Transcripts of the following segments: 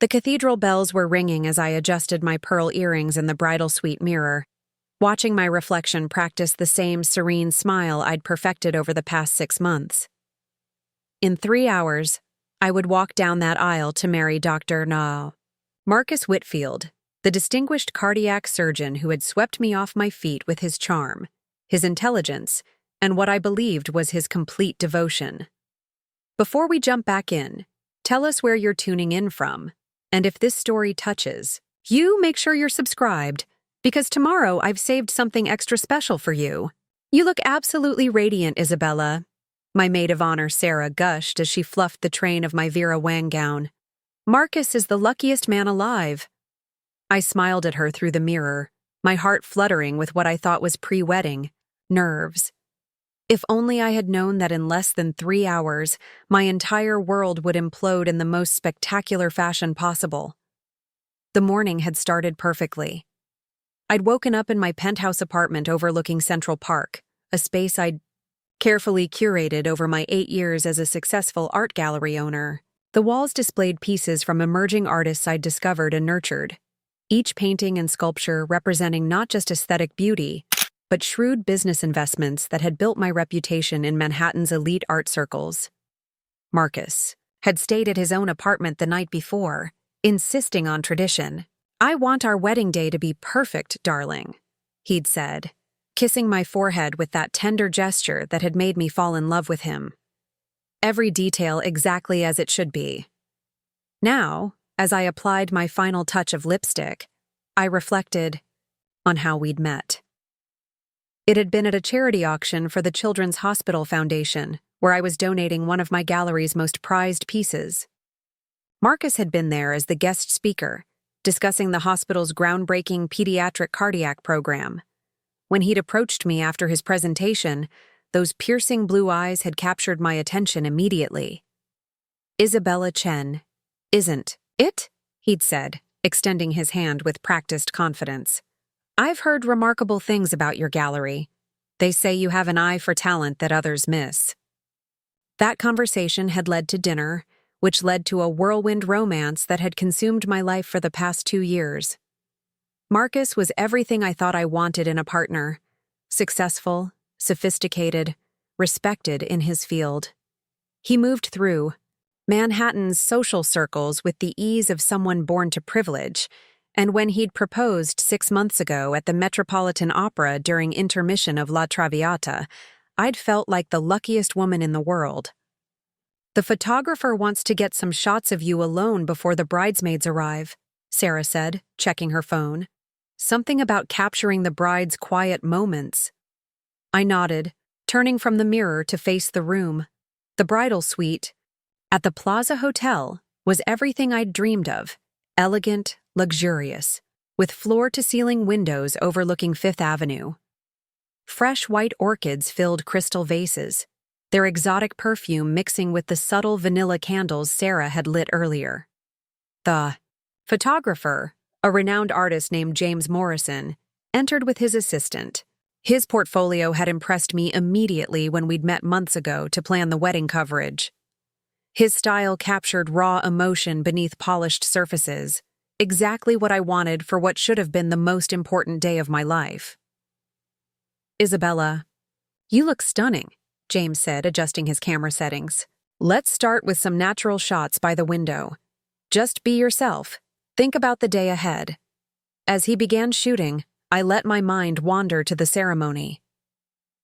The cathedral bells were ringing as I adjusted my pearl earrings in the bridal suite mirror, watching my reflection practice the same serene smile I'd perfected over the past 6 months. In 3 hours, I would walk down that aisle to marry Dr. Marcus Whitfield, the distinguished cardiac surgeon who had swept me off my feet with his charm, his intelligence, and what I believed was his complete devotion. Before we jump back in, tell us where you're tuning in from, and if this story touches you, make sure you're subscribed, because tomorrow I've saved something extra special for you. You look absolutely radiant, Isabella. My maid of honor, Sarah, gushed as she fluffed the train of my Vera Wang gown. Marcus is the luckiest man alive. I smiled at her through the mirror, my heart fluttering with what I thought was pre-wedding nerves. If only I had known that in less than 3 hours, my entire world would implode in the most spectacular fashion possible. The morning had started perfectly. I'd woken up in my penthouse apartment overlooking Central Park, a space I'd carefully curated over my 8 years as a successful art gallery owner. The walls displayed pieces from emerging artists I'd discovered and nurtured, each painting and sculpture representing not just aesthetic beauty, but shrewd business investments that had built my reputation in Manhattan's elite art circles. Marcus had stayed at his own apartment the night before, insisting on tradition. "I want our wedding day to be perfect, darling," he'd said, kissing my forehead with that tender gesture that had made me fall in love with him. Every detail exactly as it should be. Now, as I applied my final touch of lipstick, I reflected on how we'd met. It had been at a charity auction for the Children's Hospital Foundation, where I was donating one of my gallery's most prized pieces. Marcus had been there as the guest speaker, discussing the hospital's groundbreaking pediatric cardiac program. When he'd approached me after his presentation, those piercing blue eyes had captured my attention immediately. "Isabella Chen, isn't it?" he'd said, extending his hand with practiced confidence. "I've heard remarkable things about your gallery. They say you have an eye for talent that others miss." That conversation had led to dinner, which led to a whirlwind romance that had consumed my life for the past 2 years. Marcus was everything I thought I wanted in a partner: successful, sophisticated, respected in his field. He moved through Manhattan's social circles with the ease of someone born to privilege, and when he'd proposed 6 months ago at the Metropolitan Opera during intermission of La Traviata, I'd felt like the luckiest woman in the world. "The photographer wants to get some shots of you alone before the bridesmaids arrive," Sarah said, checking her phone. "Something about capturing the bride's quiet moments." I nodded, turning from the mirror to face the room. The bridal suite at the Plaza Hotel was everything I'd dreamed of: elegant, luxurious, with floor-to-ceiling windows overlooking Fifth Avenue. Fresh white orchids filled crystal vases, their exotic perfume mixing with the subtle vanilla candles Sarah had lit earlier. The photographer, a renowned artist named James Morrison, entered with his assistant. His portfolio had impressed me immediately when we'd met months ago to plan the wedding coverage. His style captured raw emotion beneath polished surfaces, exactly what I wanted for what should have been the most important day of my life. "Isabella, you look stunning," James said, adjusting his camera settings. "Let's start with some natural shots by the window. Just be yourself. Think about the day ahead." As he began shooting, I let my mind wander to the ceremony.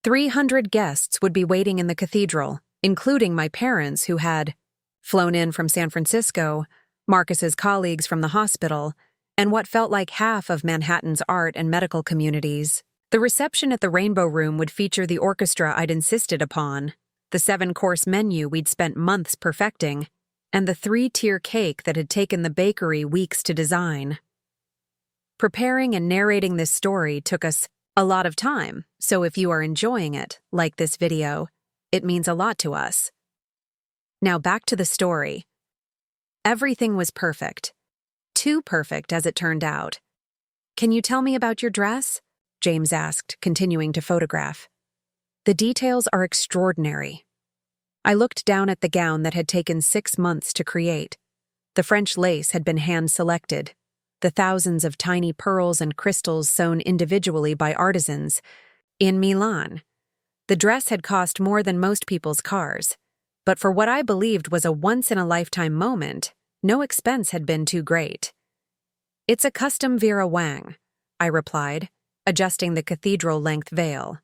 300 guests would be waiting in the cathedral, including my parents who had flown in from San Francisco, Marcus's colleagues from the hospital, and what felt like half of Manhattan's art and medical communities. The reception at the Rainbow Room would feature the orchestra I'd insisted upon, the 7-course menu we'd spent months perfecting, and the 3-tier cake that had taken the bakery weeks to design. Preparing and narrating this story took us a lot of time, so if you are enjoying it, like this video, it means a lot to us. Now back to the story. Everything was perfect. Too perfect, as it turned out. "Can you tell me about your dress?" James asked, continuing to photograph. "The details are extraordinary." I looked down at the gown that had taken 6 months to create. The French lace had been hand-selected, the thousands of tiny pearls and crystals sewn individually by artisans in Milan. The dress had cost more than most people's cars, but for what I believed was a once-in-a-lifetime moment, no expense had been too great. "It's a custom Vera Wang," I replied, adjusting the cathedral-length veil.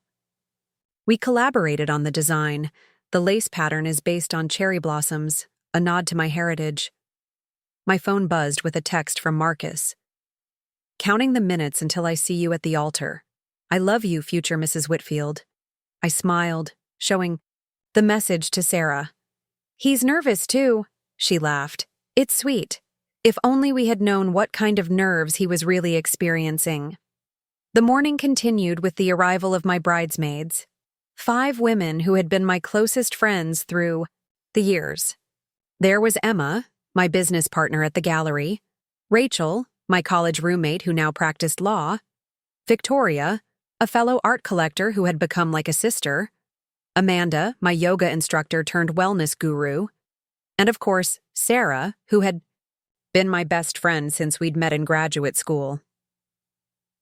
"We collaborated on the design. The lace pattern is based on cherry blossoms, a nod to my heritage." My phone buzzed with a text from Marcus. "Counting the minutes until I see you at the altar. I love you, future Mrs. Whitfield." I smiled, showing the message to Sarah. "He's nervous, too," she laughed. "It's sweet. If only we had known what kind of nerves he was really experiencing." The morning continued with the arrival of my bridesmaids, 5 women who had been my closest friends through the years. There was Emma, my business partner at the gallery; Rachel, my college roommate who now practiced law; Victoria, a fellow art collector who had become like a sister; Amanda, my yoga instructor turned wellness guru; and of course, Sarah, who had been my best friend since we'd met in graduate school.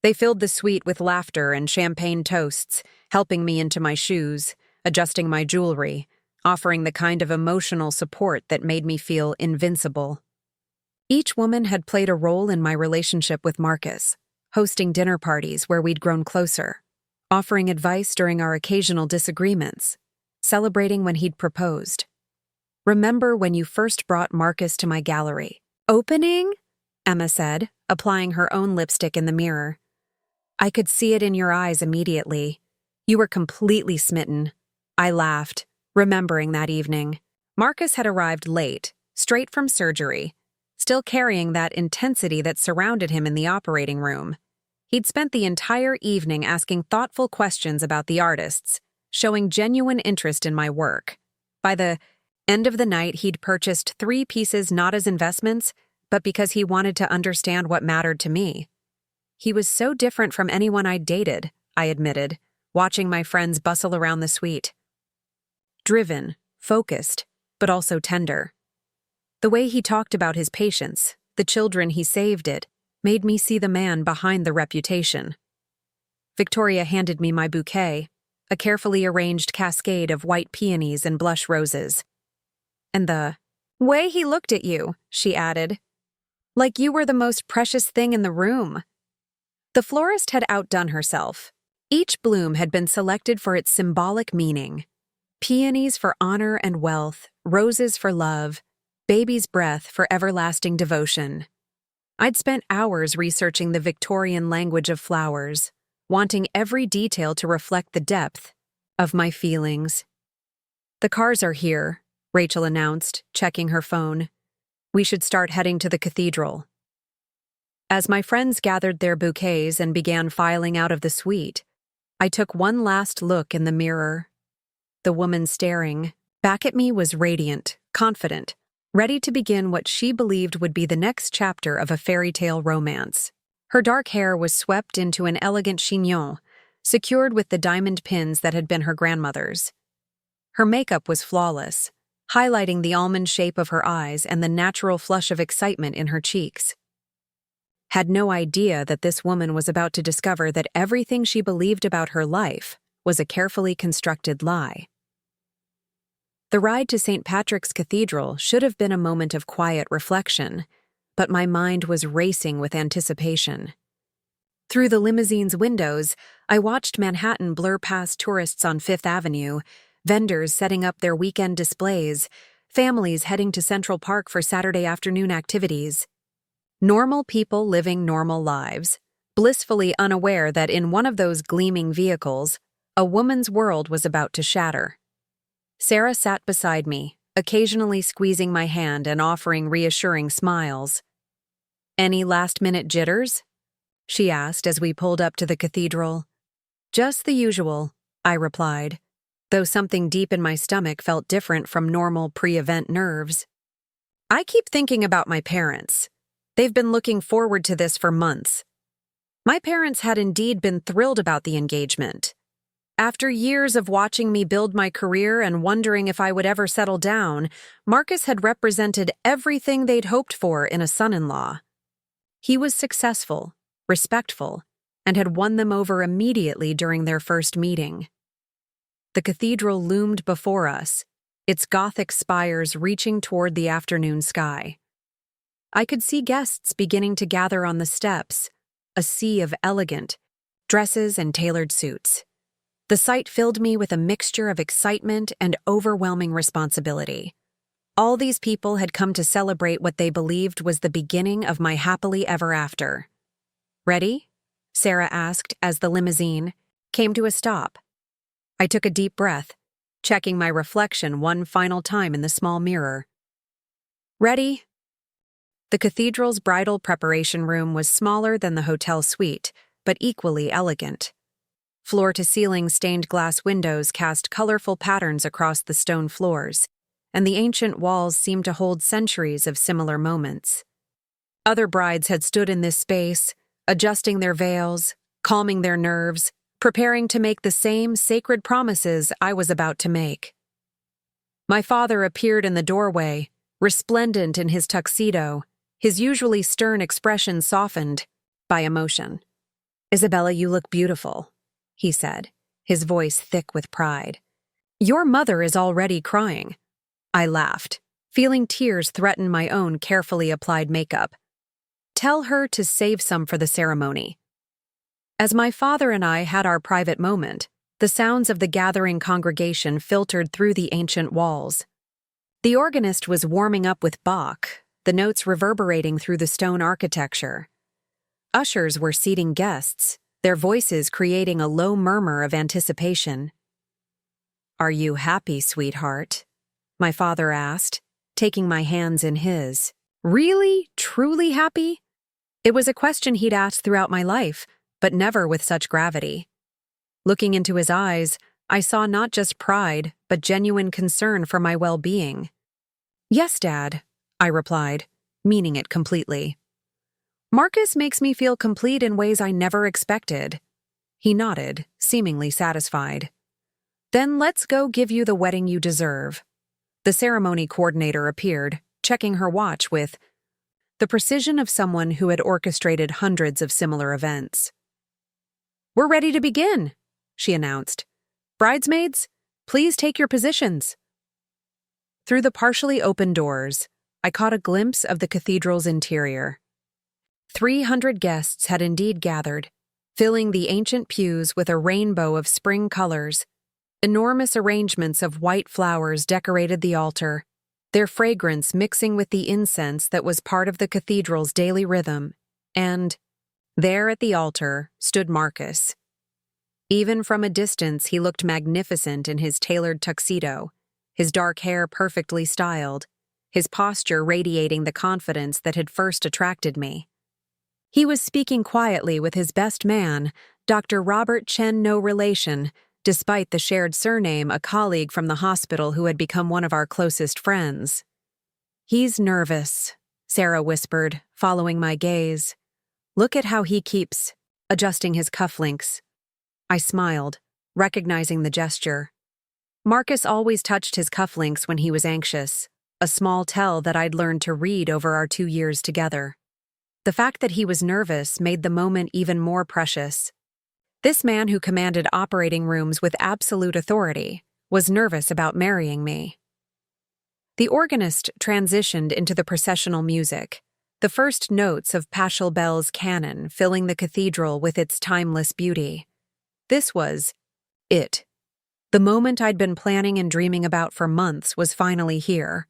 They filled the suite with laughter and champagne toasts, helping me into my shoes, adjusting my jewelry, offering the kind of emotional support that made me feel invincible. Each woman had played a role in my relationship with Marcus, hosting dinner parties where we'd grown closer, offering advice during our occasional disagreements, celebrating when he'd proposed. "Remember when you first brought Marcus to my gallery?" "Opening?" Emma said, applying her own lipstick in the mirror. "I could see it in your eyes immediately. You were completely smitten." I laughed, remembering that evening. Marcus had arrived late, straight from surgery, still carrying that intensity that surrounded him in the operating room. He'd spent the entire evening asking thoughtful questions about the artists, showing genuine interest in my work. By the end of the night, he'd purchased 3 pieces not as investments, but because he wanted to understand what mattered to me. He was so different from anyone I'd dated, I admitted, watching my friends bustle around the suite. Driven, focused, but also tender. The way he talked about his patients, the children he saved made me see the man behind the reputation. Victoria handed me my bouquet, a carefully arranged cascade of white peonies and blush roses. "And the way he looked at you," she added, "like you were the most precious thing in the room." The florist had outdone herself. Each bloom had been selected for its symbolic meaning. Peonies for honor and wealth, roses for love, baby's breath for everlasting devotion. I'd spent hours researching the Victorian language of flowers, wanting every detail to reflect the depth of my feelings. "The cars are here," Rachel announced, checking her phone. "We should start heading to the cathedral." As my friends gathered their bouquets and began filing out of the suite, I took one last look in the mirror. The woman staring back at me was radiant, confident, ready to begin what she believed would be the next chapter of a fairy tale romance. Her dark hair was swept into an elegant chignon, secured with the diamond pins that had been her grandmother's. Her makeup was flawless, highlighting the almond shape of her eyes and the natural flush of excitement in her cheeks. Had no idea that this woman was about to discover that everything she believed about her life was a carefully constructed lie. The ride to St. Patrick's Cathedral should have been a moment of quiet reflection, but my mind was racing with anticipation. Through the limousine's windows, I watched Manhattan blur past tourists on Fifth Avenue, vendors setting up their weekend displays, families heading to Central Park for Saturday afternoon activities. Normal people living normal lives, blissfully unaware that in one of those gleaming vehicles, a woman's world was about to shatter. Sarah sat beside me, occasionally squeezing my hand and offering reassuring smiles. "Any last-minute jitters?" she asked as we pulled up to the cathedral. "Just the usual," I replied, though something deep in my stomach felt different from normal pre-event nerves. "I keep thinking about my parents. They've been looking forward to this for months." My parents had indeed been thrilled about the engagement. After years of watching me build my career and wondering if I would ever settle down, Marcus had represented everything they'd hoped for in a son-in-law. He was successful, respectful, and had won them over immediately during their first meeting. The cathedral loomed before us, its Gothic spires reaching toward the afternoon sky. I could see guests beginning to gather on the steps, a sea of elegant dresses and tailored suits. The sight filled me with a mixture of excitement and overwhelming responsibility. All these people had come to celebrate what they believed was the beginning of my happily ever after. "Ready?" Sarah asked as the limousine came to a stop. I took a deep breath, checking my reflection one final time in the small mirror. "Ready?" The cathedral's bridal preparation room was smaller than the hotel suite, but equally elegant. Floor-to-ceiling stained glass windows cast colorful patterns across the stone floors, and the ancient walls seemed to hold centuries of similar moments. Other brides had stood in this space, adjusting their veils, calming their nerves, preparing to make the same sacred promises I was about to make. My father appeared in the doorway, resplendent in his tuxedo, his usually stern expression softened by emotion. "Isabella, you look beautiful," he said, his voice thick with pride. "Your mother is already crying." I laughed, feeling tears threaten my own carefully applied makeup. "Tell her to save some for the ceremony." As my father and I had our private moment, the sounds of the gathering congregation filtered through the ancient walls. The organist was warming up with Bach, the notes reverberating through the stone architecture. Ushers were seating guests, their voices creating a low murmur of anticipation. "Are you happy, sweetheart?" my father asked, taking my hands in his. "Really, truly happy?" It was a question he'd asked throughout my life, but never with such gravity. Looking into his eyes, I saw not just pride, but genuine concern for my well-being. "Yes, Dad," I replied, meaning it completely. "Marcus makes me feel complete in ways I never expected." He nodded, seemingly satisfied. "Then let's go give you the wedding you deserve." The ceremony coordinator appeared, checking her watch with the precision of someone who had orchestrated hundreds of similar events. "We're ready to begin," she announced. "Bridesmaids, please take your positions." Through the partially open doors, I caught a glimpse of the cathedral's interior. 300 guests had indeed gathered, filling the ancient pews with a rainbow of spring colors. Enormous arrangements of white flowers decorated the altar, their fragrance mixing with the incense that was part of the cathedral's daily rhythm, and there at the altar stood Marcus. Even from a distance, he looked magnificent in his tailored tuxedo, his dark hair perfectly styled, his posture radiating the confidence that had first attracted me. He was speaking quietly with his best man, Dr. Robert Chen, no relation, despite the shared surname, a colleague from the hospital who had become one of our closest friends. "He's nervous," Sarah whispered, following my gaze. "Look at how he keeps adjusting his cufflinks." I smiled, recognizing the gesture. Marcus always touched his cufflinks when he was anxious, a small tell that I'd learned to read over our 2 years together. The fact that he was nervous made the moment even more precious. This man who commanded operating rooms with absolute authority was nervous about marrying me. The organist transitioned into the processional music, the first notes of Pachelbel's canon filling the cathedral with its timeless beauty. This was it. The moment I'd been planning and dreaming about for months was finally here.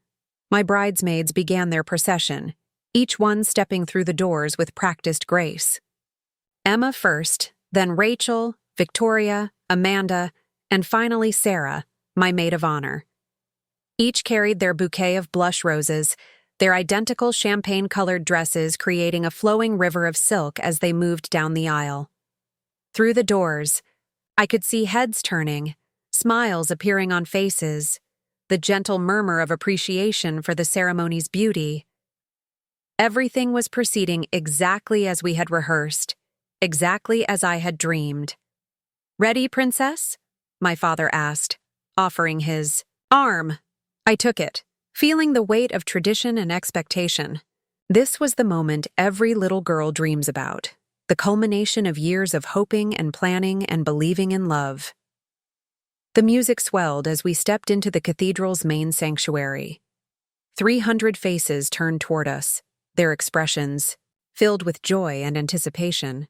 My bridesmaids began their procession, each one stepping through the doors with practiced grace. Emma first, then Rachel, Victoria, Amanda, and finally Sarah, my maid of honor. Each carried their bouquet of blush roses, their identical champagne-colored dresses creating a flowing river of silk as they moved down the aisle. Through the doors, I could see heads turning, smiles appearing on faces, the gentle murmur of appreciation for the ceremony's beauty. Everything was proceeding exactly as we had rehearsed, exactly as I had dreamed. "Ready, princess?" my father asked, offering his arm. I took it, feeling the weight of tradition and expectation. This was the moment every little girl dreams about, the culmination of years of hoping and planning and believing in love. The music swelled as we stepped into the cathedral's main sanctuary. 300 faces turned toward us, their expressions filled with joy and anticipation.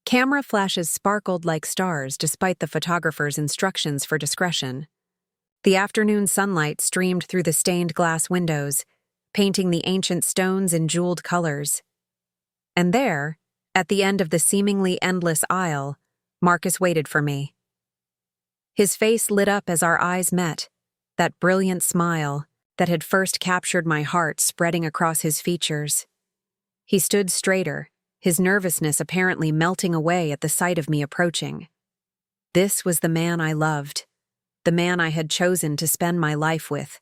Camera flashes sparkled like stars despite the photographer's instructions for discretion. The afternoon sunlight streamed through the stained glass windows, painting the ancient stones in jeweled colors. And there, at the end of the seemingly endless aisle, Marcus waited for me. His face lit up as our eyes met, that brilliant smile that had first captured my heart spreading across his features. He stood straighter, his nervousness apparently melting away at the sight of me approaching. This was the man I loved, the man I had chosen to spend my life with,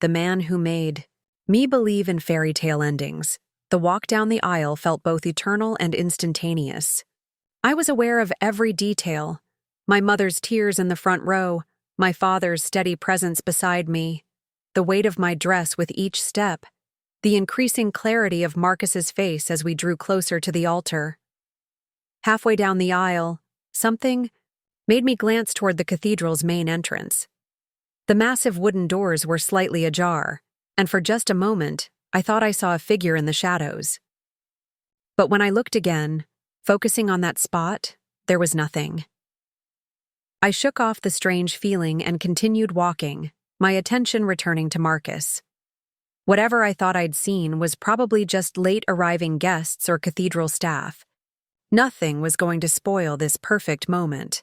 the man who made me believe in fairy tale endings. The walk down the aisle felt both eternal and instantaneous. I was aware of every detail, my mother's tears in the front row, my father's steady presence beside me, the weight of my dress with each step, the increasing clarity of Marcus's face as we drew closer to the altar. Halfway down the aisle, something made me glance toward the cathedral's main entrance. The massive wooden doors were slightly ajar, and for just a moment, I thought I saw a figure in the shadows. But when I looked again, focusing on that spot, there was nothing. I shook off the strange feeling and continued walking, my attention returning to Marcus. Whatever I thought I'd seen was probably just late-arriving guests or cathedral staff. Nothing was going to spoil this perfect moment.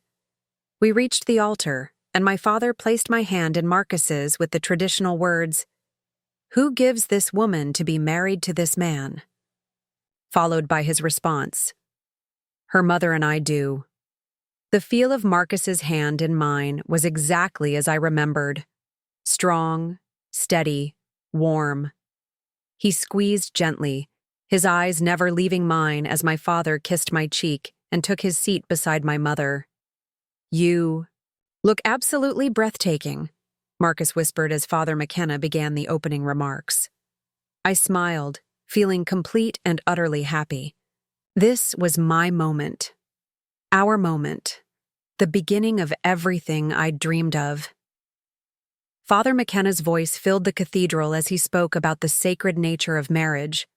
We reached the altar, and my father placed my hand in Marcus's with the traditional words, "Who gives this woman to be married to this man?" Followed by his response, "Her mother and I do." The feel of Marcus's hand in mine was exactly as I remembered. Strong, steady, warm. He squeezed gently, his eyes never leaving mine as my father kissed my cheek and took his seat beside my mother. "You look absolutely breathtaking," Marcus whispered as Father McKenna began the opening remarks. I smiled, feeling complete and utterly happy. This was my moment. Our moment. The beginning of everything I'd dreamed of. Father McKenna's voice filled the cathedral as he spoke about the sacred nature of marriage,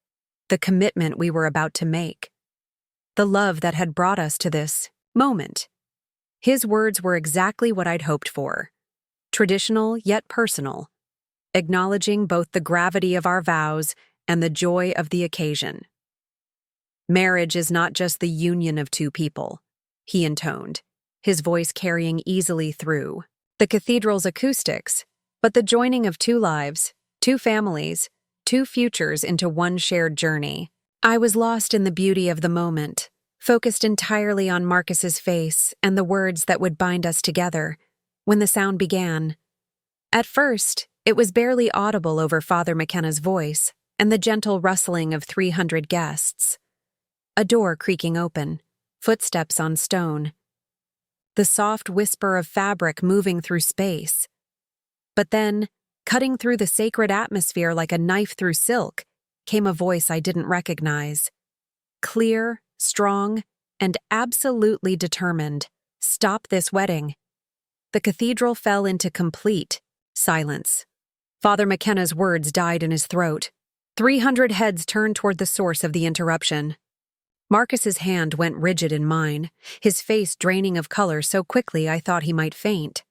the commitment we were about to make, the love that had brought us to this moment. His words were exactly what I'd hoped for. Traditional yet personal, acknowledging both the gravity of our vows and the joy of the occasion. "Marriage is not just the union of two people," he intoned, his voice carrying easily through the cathedral's acoustics, but the joining of two lives, two families, two futures into one shared journey. I was lost in the beauty of the moment, focused entirely on Marcus's face and the words that would bind us together, when the sound began. At first, it was barely audible over Father McKenna's voice and the gentle rustling of 300 guests. A door creaking open, footsteps on stone. The soft whisper of fabric moving through space. But then, cutting through the sacred atmosphere like a knife through silk, came a voice I didn't recognize. Clear, strong, and absolutely determined. "Stop this wedding." The cathedral fell into complete silence. Father McKenna's words died in his throat. 300 heads turned toward the source of the interruption. Marcus's hand went rigid in mine, his face draining of color so quickly I thought he might faint.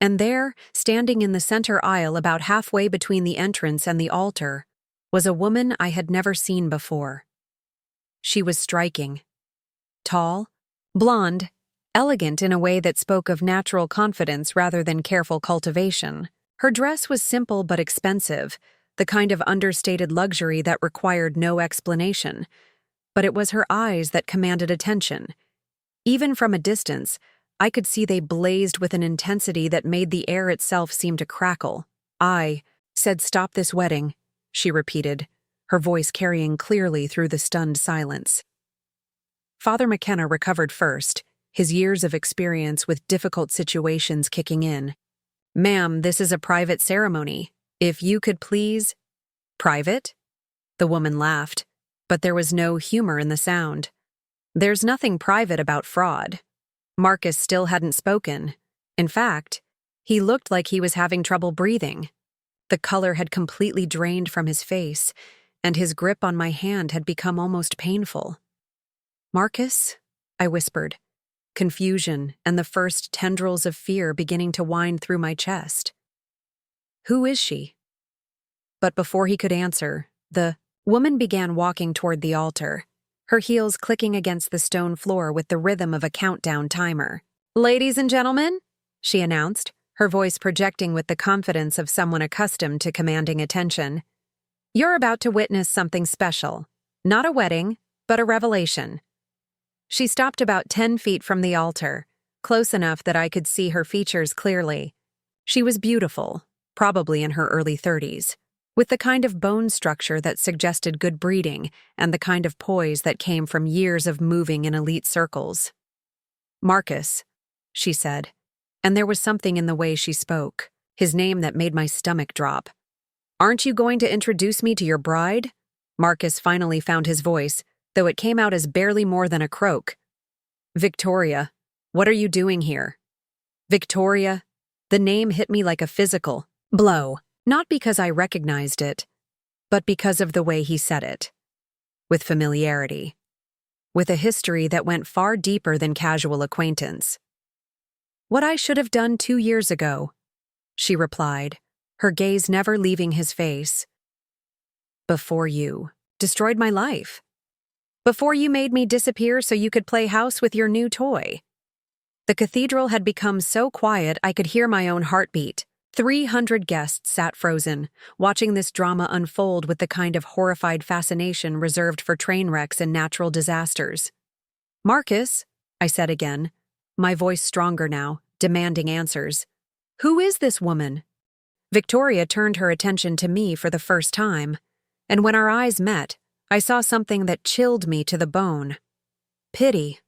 And there, standing in the center aisle about halfway between the entrance and the altar, was a woman I had never seen before. She was striking. Tall, blonde, elegant in a way that spoke of natural confidence rather than careful cultivation. Her dress was simple but expensive, the kind of understated luxury that required no explanation. But it was her eyes that commanded attention. Even from a distance, I could see they blazed with an intensity that made the air itself seem to crackle. "I said stop this wedding," she repeated, her voice carrying clearly through the stunned silence. Father McKenna recovered first, his years of experience with difficult situations kicking in. "Ma'am, this is a private ceremony. If you could please—" "Private?" The woman laughed, but there was no humor in the sound. "There's nothing private about fraud." Marcus still hadn't spoken. In fact, he looked like he was having trouble breathing. The color had completely drained from his face, and his grip on my hand had become almost painful. "Marcus?" I whispered, confusion and the first tendrils of fear beginning to wind through my chest. "Who is she?" But before he could answer, the woman began walking toward the altar, her heels clicking against the stone floor with the rhythm of a countdown timer. "Ladies and gentlemen," she announced, her voice projecting with the confidence of someone accustomed to commanding attention, "you're about to witness something special. Not a wedding, but a revelation." She stopped about 10 feet from the altar, close enough that I could see her features clearly. She was beautiful, probably in her early 30s, with the kind of bone structure that suggested good breeding and the kind of poise that came from years of moving in elite circles. "Marcus," she said, and there was something in the way she spoke, his name that made my stomach drop. "Aren't you going to introduce me to your bride?" Marcus finally found his voice, though it came out as barely more than a croak. "Victoria, what are you doing here?" Victoria. The name hit me like a physical blow, not because I recognized it, but because of the way he said it. With familiarity. With a history that went far deeper than casual acquaintance. "What I should have done 2 years ago," she replied, her gaze never leaving his face. "Before you destroyed my life. Before you made me disappear so you could play house with your new toy." The cathedral had become so quiet I could hear my own heartbeat. 300 guests sat frozen, watching this drama unfold with the kind of horrified fascination reserved for train wrecks and natural disasters. "Marcus," I said again, my voice stronger now, demanding answers. "Who is this woman?" Victoria turned her attention to me for the first time, and when our eyes met, I saw something that chilled me to the bone. "Pity.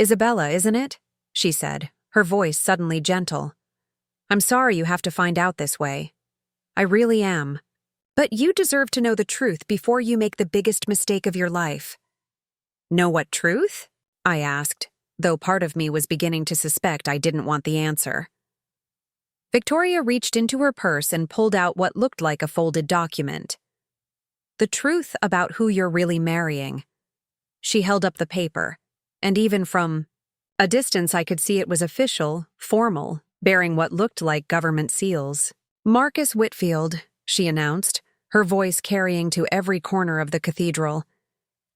Isabella, isn't it?" she said, her voice suddenly gentle. "I'm sorry you have to find out this way. I really am. But you deserve to know the truth before you make the biggest mistake of your life." "Know what truth?" I asked, though part of me was beginning to suspect I didn't want the answer. Victoria reached into her purse and pulled out what looked like a folded document. "The truth about who you're really marrying." She held up the paper, and even from a distance I could see it was official, formal, bearing what looked like government seals. "Marcus Whitfield," she announced, her voice carrying to every corner of the cathedral,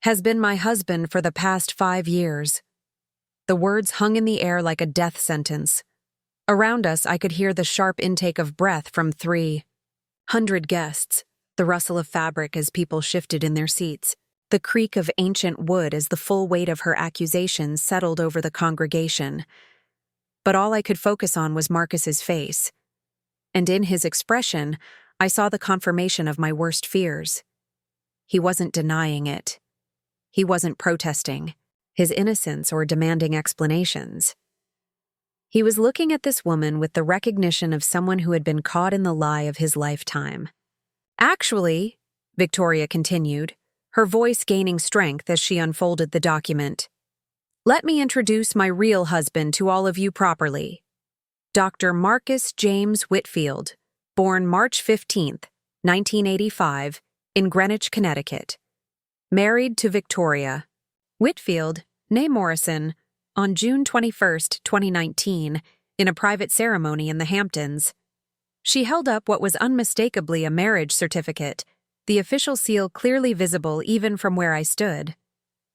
"has been my husband for the past 5 years. The words hung in the air like a death sentence. Around us I could hear the sharp intake of breath from 300 guests, the rustle of fabric as people shifted in their seats, the creak of ancient wood as the full weight of her accusations settled over the congregation. But all I could focus on was Marcus's face. And in his expression, I saw the confirmation of my worst fears. He wasn't denying it. He wasn't protesting his innocence or demanding explanations. He was looking at this woman with the recognition of someone who had been caught in the lie of his lifetime. "Actually," Victoria continued, her voice gaining strength as she unfolded the document, "let me introduce my real husband to all of you properly. Dr. Marcus James Whitfield, born March 15th, 1985, in Greenwich, Connecticut. Married to Victoria Whitfield, née Morrison, on June 21st, 2019, in a private ceremony in the Hamptons." She held up what was unmistakably a marriage certificate, the official seal clearly visible even from where I stood.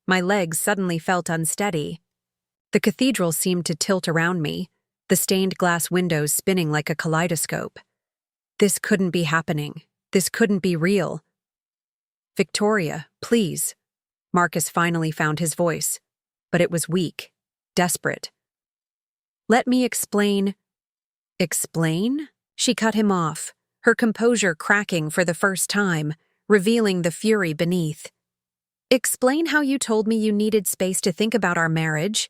My legs suddenly felt unsteady. The cathedral seemed to tilt around me, the stained glass windows spinning like a kaleidoscope. This couldn't be happening. This couldn't be real. "Victoria, please." Marcus finally found his voice, but it was weak, desperate. "Let me explain." "Explain?" She cut him off, her composure cracking for the first time, revealing the fury beneath. "Explain how you told me you needed space to think about our marriage."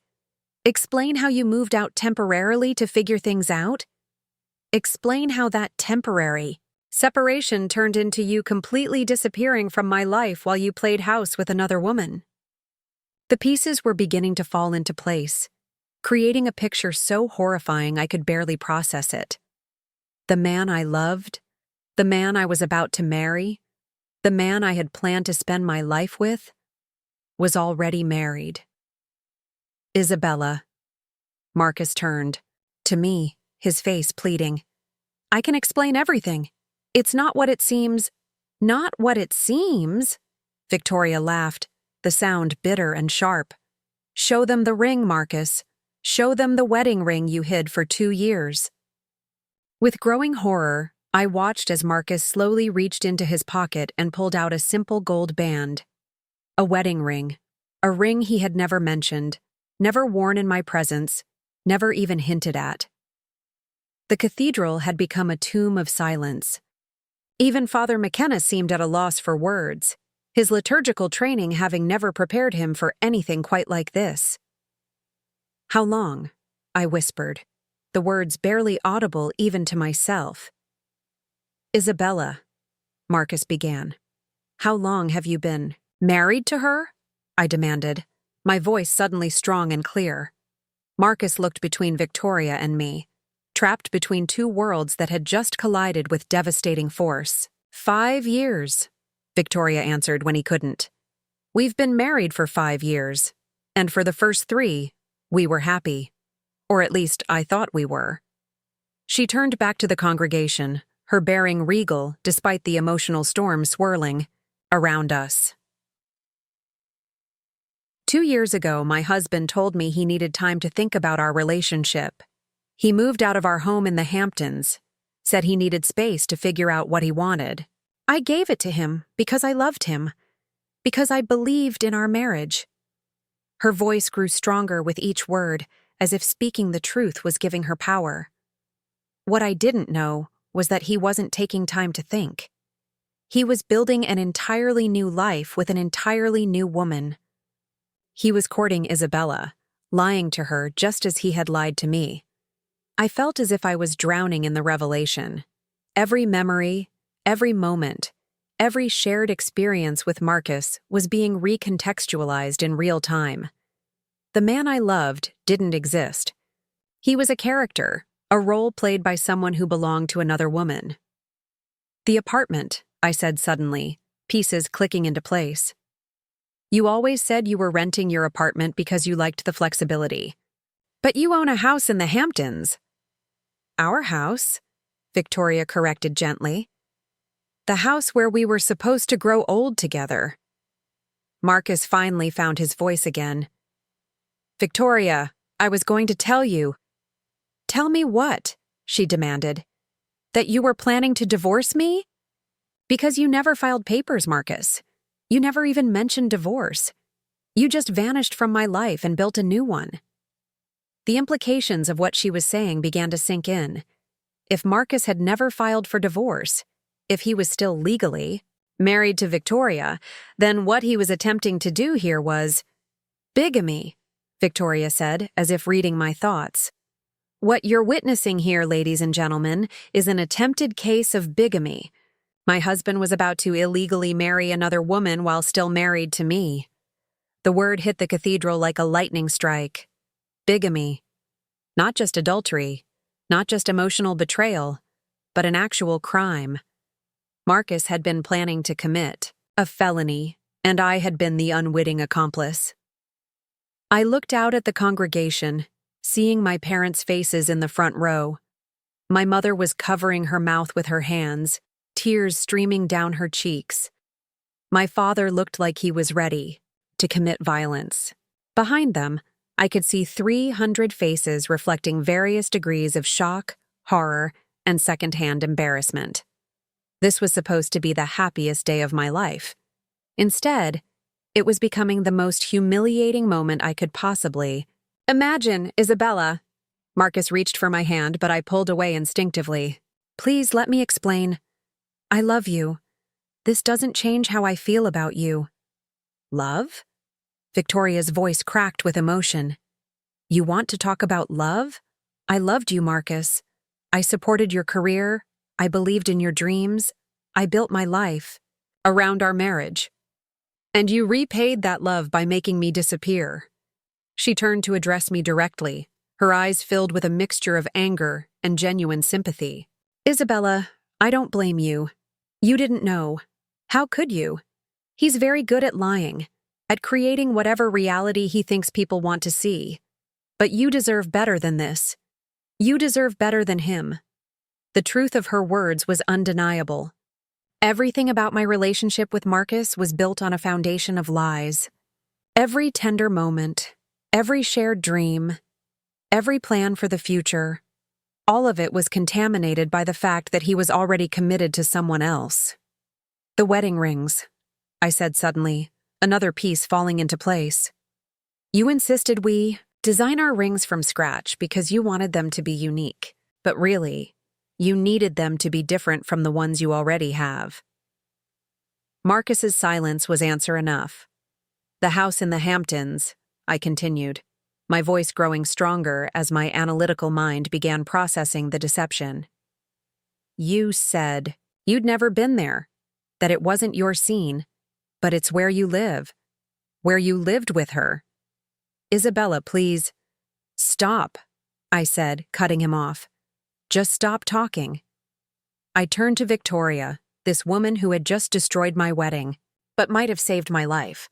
Explain how you moved out temporarily to figure things out? Explain how that temporary separation turned into you completely disappearing from my life while you played house with another woman. The pieces were beginning to fall into place, creating a picture so horrifying I could barely process it. The man I loved, the man I was about to marry, the man I had planned to spend my life with, was already married. Isabella. Marcus turned. To me, his face pleading. I can explain everything. It's not what it seems. Not what it seems? Victoria laughed, the sound bitter and sharp. Show them the ring, Marcus. Show them the wedding ring you hid for 2 years. With growing horror, I watched as Marcus slowly reached into his pocket and pulled out a simple gold band. A wedding ring. A ring he had never mentioned, never worn in my presence, never even hinted at. The cathedral had become a tomb of silence. Even Father McKenna seemed at a loss for words, his liturgical training having never prepared him for anything quite like this. How long? I whispered, the words barely audible even to myself. Isabella, Marcus began. How long have you been married to her? I demanded, my voice suddenly strong and clear. Marcus looked between Victoria and me, trapped between two worlds that had just collided with devastating force. 5 years, Victoria answered when he couldn't. We've been married for 5 years, and for the first 3, we were happy. Or at least I thought we were. She turned back to the congregation, her bearing regal despite the emotional storm swirling around us. 2 years ago, my husband told me he needed time to think about our relationship. He moved out of our home in the Hamptons, said he needed space to figure out what he wanted. I gave it to him because I loved him, because I believed in our marriage. Her voice grew stronger with each word, as if speaking the truth was giving her power. What I didn't know was that he wasn't taking time to think. He was building an entirely new life with an entirely new woman. He was courting Isabella, lying to her just as he had lied to me. I felt as if I was drowning in the revelation. Every memory, every moment, every shared experience with Marcus was being recontextualized in real time. The man I loved didn't exist. He was a character, a role played by someone who belonged to another woman. The apartment, I said suddenly, pieces clicking into place. You always said you were renting your apartment because you liked the flexibility. But you own a house in the Hamptons. Our house, Victoria corrected gently. The house where we were supposed to grow old together. Marcus finally found his voice again. Victoria, I was going to tell you. Tell me what? She demanded. That you were planning to divorce me? Because you never filed papers, Marcus. You never even mentioned divorce. You just vanished from my life and built a new one. The implications of what she was saying began to sink in. If Marcus had never filed for divorce, if he was still legally married to Victoria, then what he was attempting to do here was bigamy, Victoria said, as if reading my thoughts. What you're witnessing here, ladies and gentlemen, is an attempted case of bigamy. My husband was about to illegally marry another woman while still married to me. The word hit the cathedral like a lightning strike. Bigamy. Not just adultery, not just emotional betrayal, but an actual crime. Marcus had been planning to commit a felony, and I had been the unwitting accomplice. I looked out at the congregation, seeing my parents' faces in the front row. My mother was covering her mouth with her hands, tears streaming down her cheeks. My father looked like he was ready to commit violence. Behind them, I could see 300 faces reflecting various degrees of shock, horror, and secondhand embarrassment. This was supposed to be the happiest day of my life. Instead, it was becoming the most humiliating moment I could possibly imagine. Isabella. Marcus reached for my hand, but I pulled away instinctively. Please let me explain. I love you. This doesn't change how I feel about you. Love? Victoria's voice cracked with emotion. You want to talk about love? I loved you, Marcus. I supported your career. I believed in your dreams. I built my life around our marriage. And you repaid that love by making me disappear. She turned to address me directly, her eyes filled with a mixture of anger and genuine sympathy. Isabella, I don't blame you. You didn't know. How could you? He's very good at lying, at creating whatever reality he thinks people want to see. But you deserve better than this. You deserve better than him. The truth of her words was undeniable. Everything about my relationship with Marcus was built on a foundation of lies. Every tender moment, every shared dream, every plan for the future, all of it was contaminated by the fact that he was already committed to someone else. The wedding rings, I said suddenly, another piece falling into place. You insisted we design our rings from scratch because you wanted them to be unique, but really, you needed them to be different from the ones you already have. Marcus's silence was answer enough. The house in the Hamptons, I continued, my voice growing stronger as my analytical mind began processing the deception. You said you'd never been there, that it wasn't your scene, but it's where you live, where you lived with her. Isabella, please. Stop, I said, cutting him off. Just stop talking. I turned to Victoria, this woman who had just destroyed my wedding, but might have saved my life.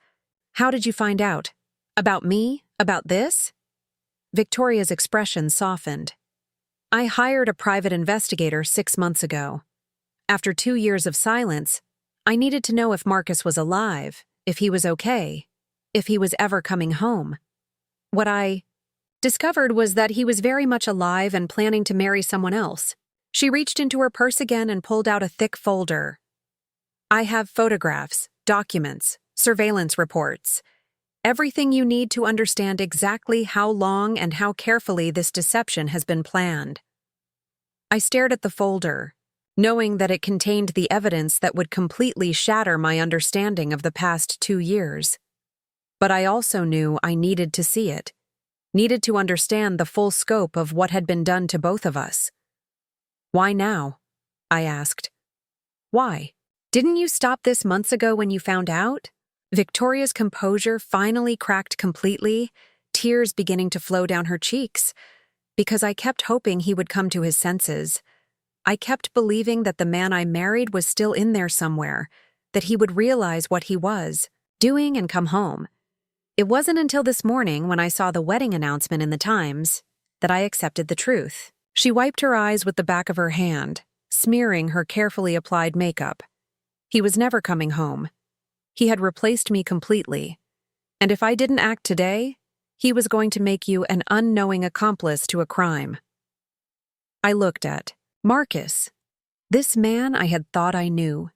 How did you find out? About me? About this? Victoria's expression softened. I hired a private investigator 6 months ago. After 2 years of silence, I needed to know if Marcus was alive, if he was okay, if he was ever coming home. What I discovered was that he was very much alive and planning to marry someone else. She reached into her purse again and pulled out a thick folder. I have photographs, documents, surveillance reports, everything you need to understand exactly how long and how carefully this deception has been planned. I stared at the folder, knowing that it contained the evidence that would completely shatter my understanding of the past 2 years. But I also knew I needed to see it, needed to understand the full scope of what had been done to both of us. Why now? I asked. Why? Didn't you stop this months ago when you found out? Victoria's composure finally cracked completely, tears beginning to flow down her cheeks, because I kept hoping he would come to his senses. I kept believing that the man I married was still in there somewhere, that he would realize what he was doing and come home. It wasn't until this morning when I saw the wedding announcement in the Times that I accepted the truth. She wiped her eyes with the back of her hand, smearing her carefully applied makeup. He was never coming home. He had replaced me completely, and if I didn't act today, he was going to make you an unknowing accomplice to a crime. I looked at Marcus, this man I had thought I knew,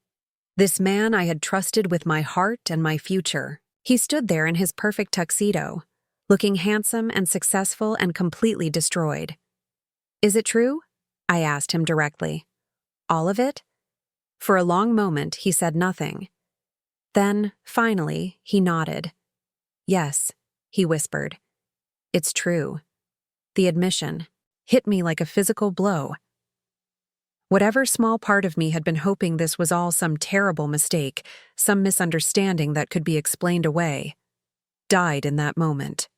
this man I had trusted with my heart and my future. He stood there in his perfect tuxedo, looking handsome and successful and completely destroyed. Is it true? I asked him directly. All of it? For a long moment, he said nothing. Then, finally, he nodded. Yes, he whispered. It's true. The admission hit me like a physical blow. Whatever small part of me had been hoping this was all some terrible mistake, some misunderstanding that could be explained away, died in that moment.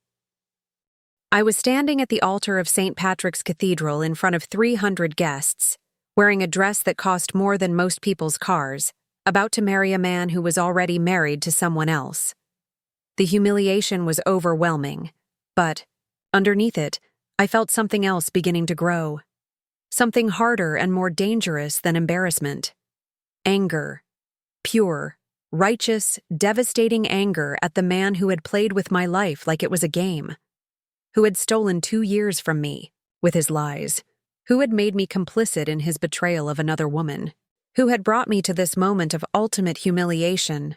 I was standing at the altar of St. Patrick's Cathedral in front of 300 guests, wearing a dress that cost more than most people's cars, about to marry a man who was already married to someone else. The humiliation was overwhelming, but, underneath it, I felt something else beginning to grow. Something harder and more dangerous than embarrassment. Anger. Pure, righteous, devastating anger at the man who had played with my life like it was a game. Who had stolen 2 years from me, with his lies. Who had made me complicit in his betrayal of another woman. Who had brought me to this moment of ultimate humiliation.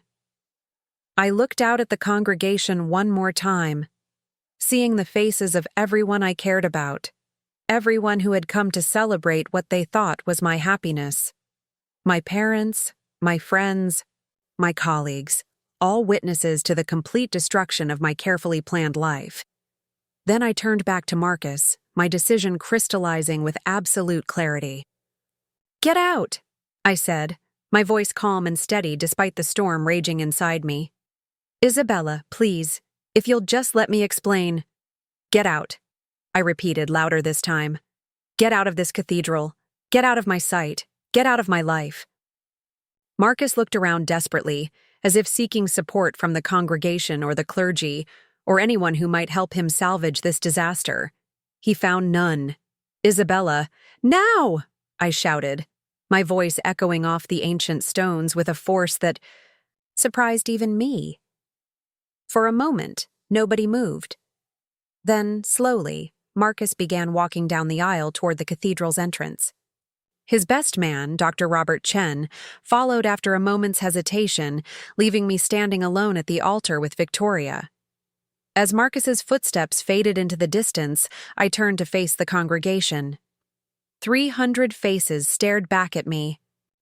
I looked out at the congregation one more time, seeing the faces of everyone I cared about. Everyone who had come to celebrate what they thought was my happiness. My parents, my friends, my colleagues, all witnesses to the complete destruction of my carefully planned life. Then I turned back to Marcus, my decision crystallizing with absolute clarity. "Get out," I said, my voice calm and steady despite the storm raging inside me. "Isabella, please, if you'll just let me explain." "Get out," I repeated louder this time. "Get out of this cathedral. Get out of my sight. Get out of my life." Marcus looked around desperately, as if seeking support from the congregation or the clergy, or anyone who might help him salvage this disaster. He found none. "Isabella, now!" I shouted, my voice echoing off the ancient stones with a force that surprised even me. For a moment, nobody moved. Then, slowly, Marcus began walking down the aisle toward the cathedral's entrance. His best man, Dr. Robert Chen, followed after a moment's hesitation, leaving me standing alone at the altar with Victoria. As Marcus's footsteps faded into the distance, I turned to face the congregation. 300 faces stared back at me,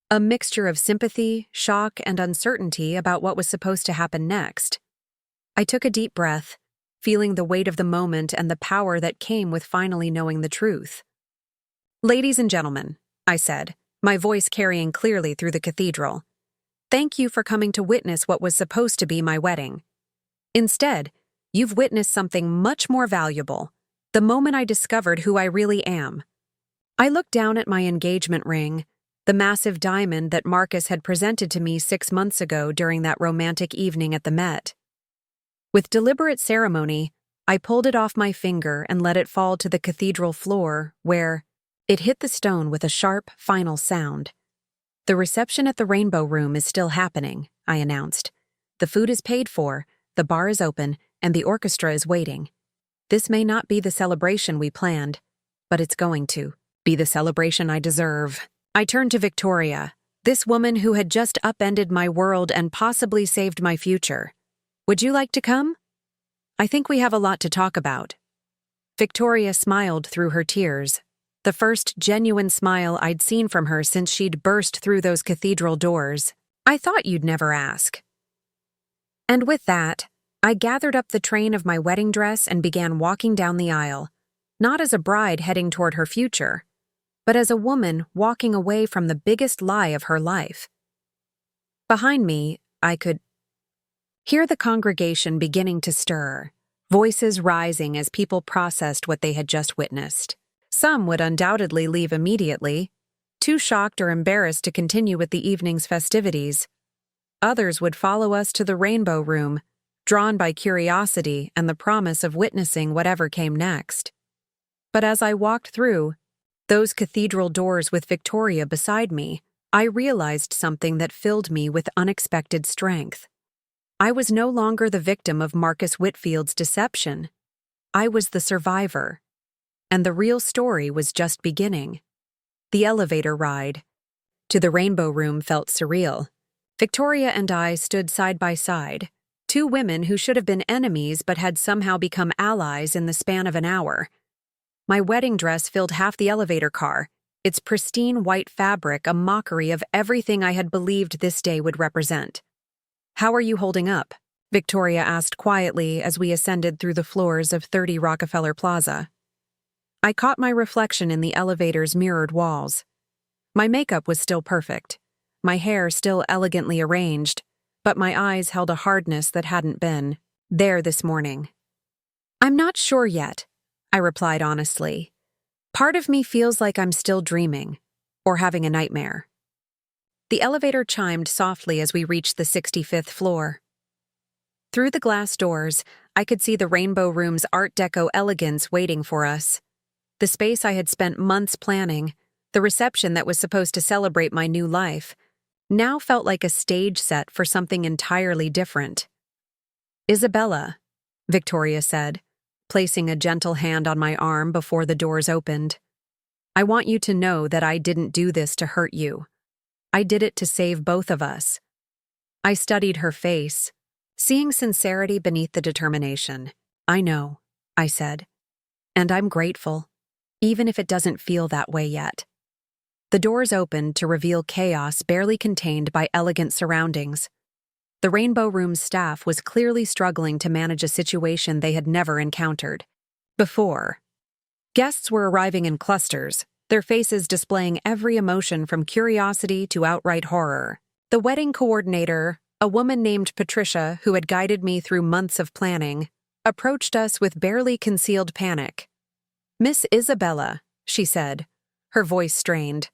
a mixture of sympathy, shock, and uncertainty about what was supposed to happen next. I took a deep breath, feeling the weight of the moment and the power that came with finally knowing the truth. "Ladies and gentlemen," I said, my voice carrying clearly through the cathedral, "thank you for coming to witness what was supposed to be my wedding. Instead, you've witnessed something much more valuable, the moment I discovered who I really am." I looked down at my engagement ring, the massive diamond that Marcus had presented to me 6 months ago during that romantic evening at the Met. With deliberate ceremony, I pulled it off my finger and let it fall to the cathedral floor, where it hit the stone with a sharp, final sound. "The reception at the Rainbow Room is still happening," I announced. "The food is paid for, the bar is open, and the orchestra is waiting. This may not be the celebration we planned, but it's going to be the celebration I deserve." I turned to Victoria, this woman who had just upended my world and possibly saved my future. "Would you like to come? I think we have a lot to talk about." Victoria smiled through her tears, the first genuine smile I'd seen from her since she'd burst through those cathedral doors. "I thought you'd never ask." And with that, I gathered up the train of my wedding dress and began walking down the aisle, not as a bride heading toward her future, but as a woman walking away from the biggest lie of her life. Behind me, I could hear the congregation beginning to stir, voices rising as people processed what they had just witnessed. Some would undoubtedly leave immediately, too shocked or embarrassed to continue with the evening's festivities. Others would follow us to the Rainbow Room, drawn by curiosity and the promise of witnessing whatever came next. But as I walked through those cathedral doors with Victoria beside me, I realized something that filled me with unexpected strength. I was no longer the victim of Marcus Whitfield's deception. I was the survivor. And the real story was just beginning. The elevator ride to the Rainbow Room felt surreal. Victoria and I stood side by side, two women who should have been enemies but had somehow become allies in the span of an hour. My wedding dress filled half the elevator car, its pristine white fabric a mockery of everything I had believed this day would represent. "How are you holding up?" Victoria asked quietly as we ascended through the floors of 30 Rockefeller Plaza. I caught my reflection in the elevator's mirrored walls. My makeup was still perfect, my hair still elegantly arranged, but my eyes held a hardness that hadn't been there this morning. "I'm not sure yet," I replied honestly. "Part of me feels like I'm still dreaming, or having a nightmare." The elevator chimed softly as we reached the 65th floor. Through the glass doors, I could see the Rainbow Room's Art Deco elegance waiting for us. The space I had spent months planning, the reception that was supposed to celebrate my new life, now felt like a stage set for something entirely different. "Isabella," Victoria said, placing a gentle hand on my arm before the doors opened. "I want you to know that I didn't do this to hurt you. I did it to save both of us." I studied her face, seeing sincerity beneath the determination. "I know," I said, "and I'm grateful, even if it doesn't feel that way yet." The doors opened to reveal chaos barely contained by elegant surroundings. The Rainbow Room's staff was clearly struggling to manage a situation they had never encountered. Before. Guests were arriving in clusters, their faces displaying every emotion from curiosity to outright horror. The wedding coordinator, a woman named Patricia who had guided me through months of planning, approached us with barely concealed panic. "Miss Isabella," she said, her voice strained.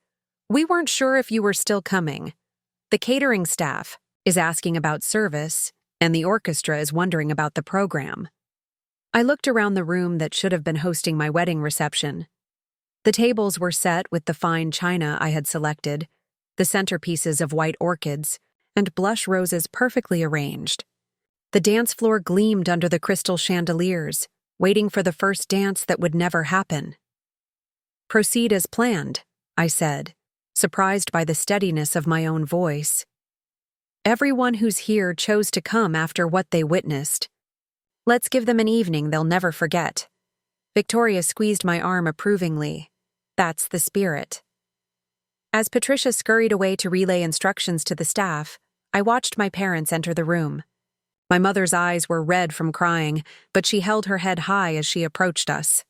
"We weren't sure if you were still coming. The catering staff is asking about service, and the orchestra is wondering about the program." I looked around the room that should have been hosting my wedding reception. The tables were set with the fine china I had selected, the centerpieces of white orchids, and blush roses perfectly arranged. The dance floor gleamed under the crystal chandeliers, waiting for the first dance that would never happen. "Proceed as planned," I said, surprised by the steadiness of my own voice. "Everyone who's here chose to come after what they witnessed. Let's give them an evening they'll never forget." Victoria squeezed my arm approvingly. "That's the spirit." As Patricia scurried away to relay instructions to the staff, I watched my parents enter the room. My mother's eyes were red from crying, but she held her head high as she approached us.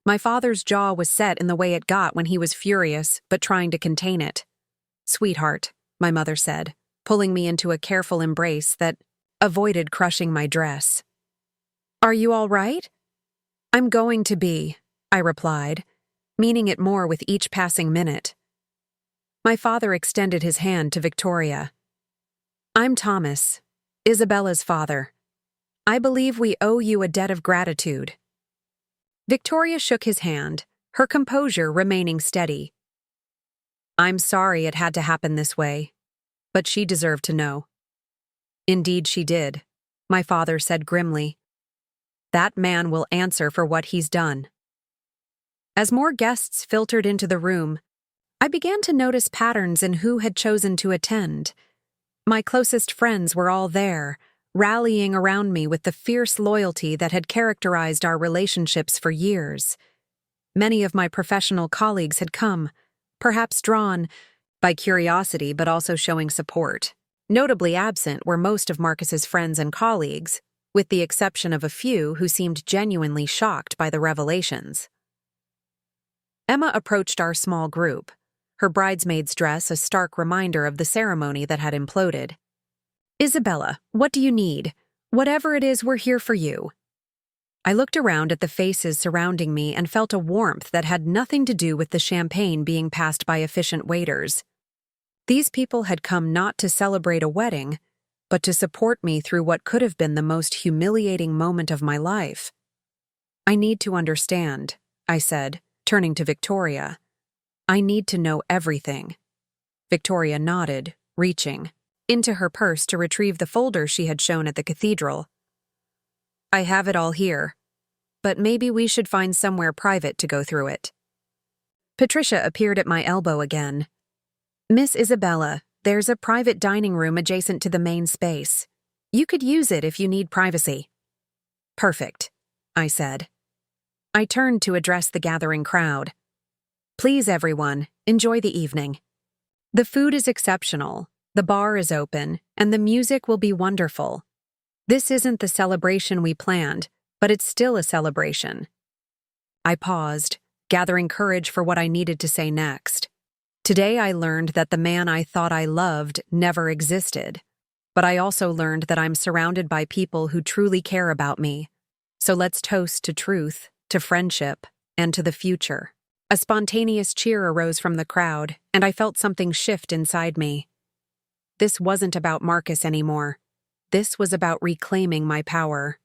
My father's jaw was set in the way it got when he was furious, but trying to contain it. "Sweetheart," my mother said, pulling me into a careful embrace that avoided crushing my dress. "Are you all right?" "I'm going to be," I replied, meaning it more with each passing minute. My father extended his hand to Victoria. "I'm Thomas, Isabella's father. I believe we owe you a debt of gratitude." Victoria shook his hand, her composure remaining steady. "I'm sorry it had to happen this way, but she deserved to know." "Indeed she did," my father said grimly. "That man will answer for what he's done." As more guests filtered into the room, I began to notice patterns in who had chosen to attend. My closest friends were all there, rallying around me with the fierce loyalty that had characterized our relationships for years. Many of my professional colleagues had come, perhaps drawn by curiosity but also showing support. Notably absent were most of Marcus's friends and colleagues, with the exception of a few who seemed genuinely shocked by the revelations. Emma approached our small group, her bridesmaid's dress a stark reminder of the ceremony that had imploded. "Isabella, what do you need? Whatever it is, we're here for you." I looked around at the faces surrounding me and felt a warmth that had nothing to do with the champagne being passed by efficient waiters. These people had come not to celebrate a wedding, but to support me through what could have been the most humiliating moment of my life. "I need to understand," I said, turning to Victoria. "I need to know everything." Victoria nodded, reaching into her purse to retrieve the folder she had shown at the cathedral. "I have it all here, but maybe we should find somewhere private to go through it." Patricia appeared at my elbow again. "Miss Isabella, there's a private dining room adjacent to the main space. You could use it if you need privacy." "Perfect," I said. I turned to address the gathering crowd. "Please, everyone, enjoy the evening. The food is exceptional, the bar is open, and the music will be wonderful. This isn't the celebration we planned, but it's still a celebration." I paused, gathering courage for what I needed to say next. Today I learned that the man I thought I loved never existed, but I also learned that I'm surrounded by people who truly care about me. So let's toast to truth, to friendship, and to the future. A spontaneous cheer arose from the crowd, and I felt something shift inside me. This wasn't about Marcus anymore. This was about reclaiming my power.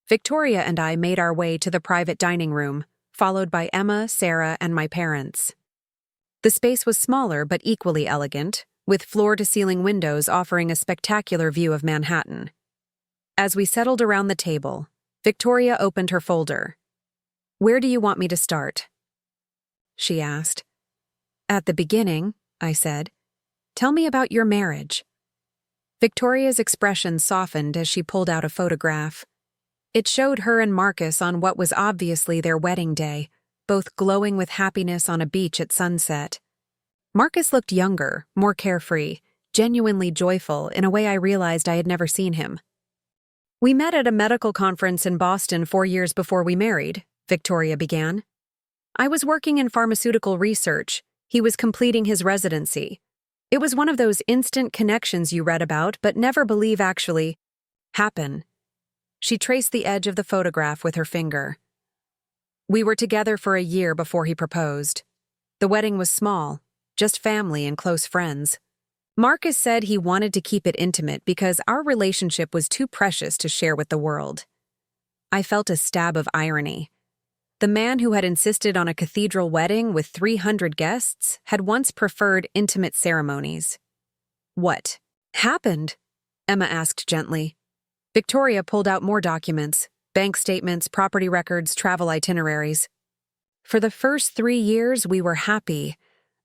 Victoria and I made our way to the private dining room, followed by Emma, Sarah, and my parents. The space was smaller but equally elegant, with floor-to-ceiling windows offering a spectacular view of Manhattan. As we settled around the table, Victoria opened her folder. "Where do you want me to start?" she asked. "At the beginning," I said. "Tell me about your marriage." Victoria's expression softened as she pulled out a photograph. It showed her and Marcus on what was obviously their wedding day, both glowing with happiness on a beach at sunset. Marcus looked younger, more carefree, genuinely joyful in a way I realized I had never seen him. We met at a medical conference in Boston 4 years before we married, Victoria began. I was working in pharmaceutical research. He was completing his residency. It was one of those instant connections you read about but never believe actually happen. She traced the edge of the photograph with her finger. We were together for a year before he proposed. The wedding was small, just family and close friends. Marcus said he wanted to keep it intimate because our relationship was too precious to share with the world. I felt a stab of irony. The man who had insisted on a cathedral wedding with 300 guests had once preferred intimate ceremonies. What happened? Emma asked gently. Victoria pulled out more documents, bank statements, property records, travel itineraries. For the first 3 years, we were happy.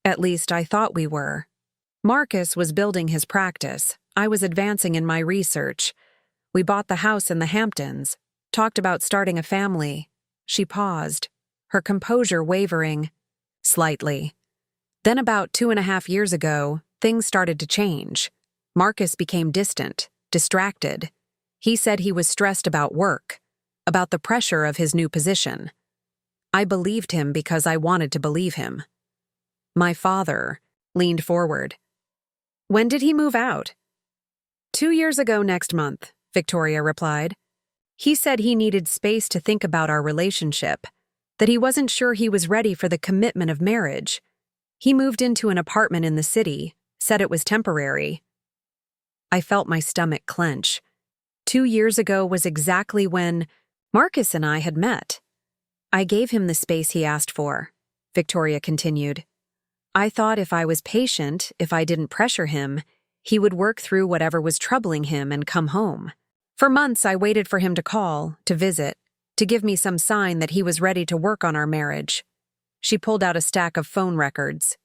At least I thought we were. Marcus was building his practice. I was advancing in my research. We bought the house in the Hamptons, talked about starting a family. She paused, her composure wavering slightly. Then about 2.5 years ago, things started to change. Marcus became distant, distracted. He said he was stressed about work, about the pressure of his new position. I believed him because I wanted to believe him. My father leaned forward. When did he move out? 2 years ago next month, Victoria replied. He said he needed space to think about our relationship, that he wasn't sure he was ready for the commitment of marriage. He moved into an apartment in the city, said it was temporary. I felt my stomach clench. 2 years ago was exactly when Marcus and I had met. I gave him the space he asked for, Victoria continued. I thought if I was patient, if I didn't pressure him, he would work through whatever was troubling him and come home. For months, I waited for him to call, to visit, to give me some sign that he was ready to work on our marriage. She pulled out a stack of phone records.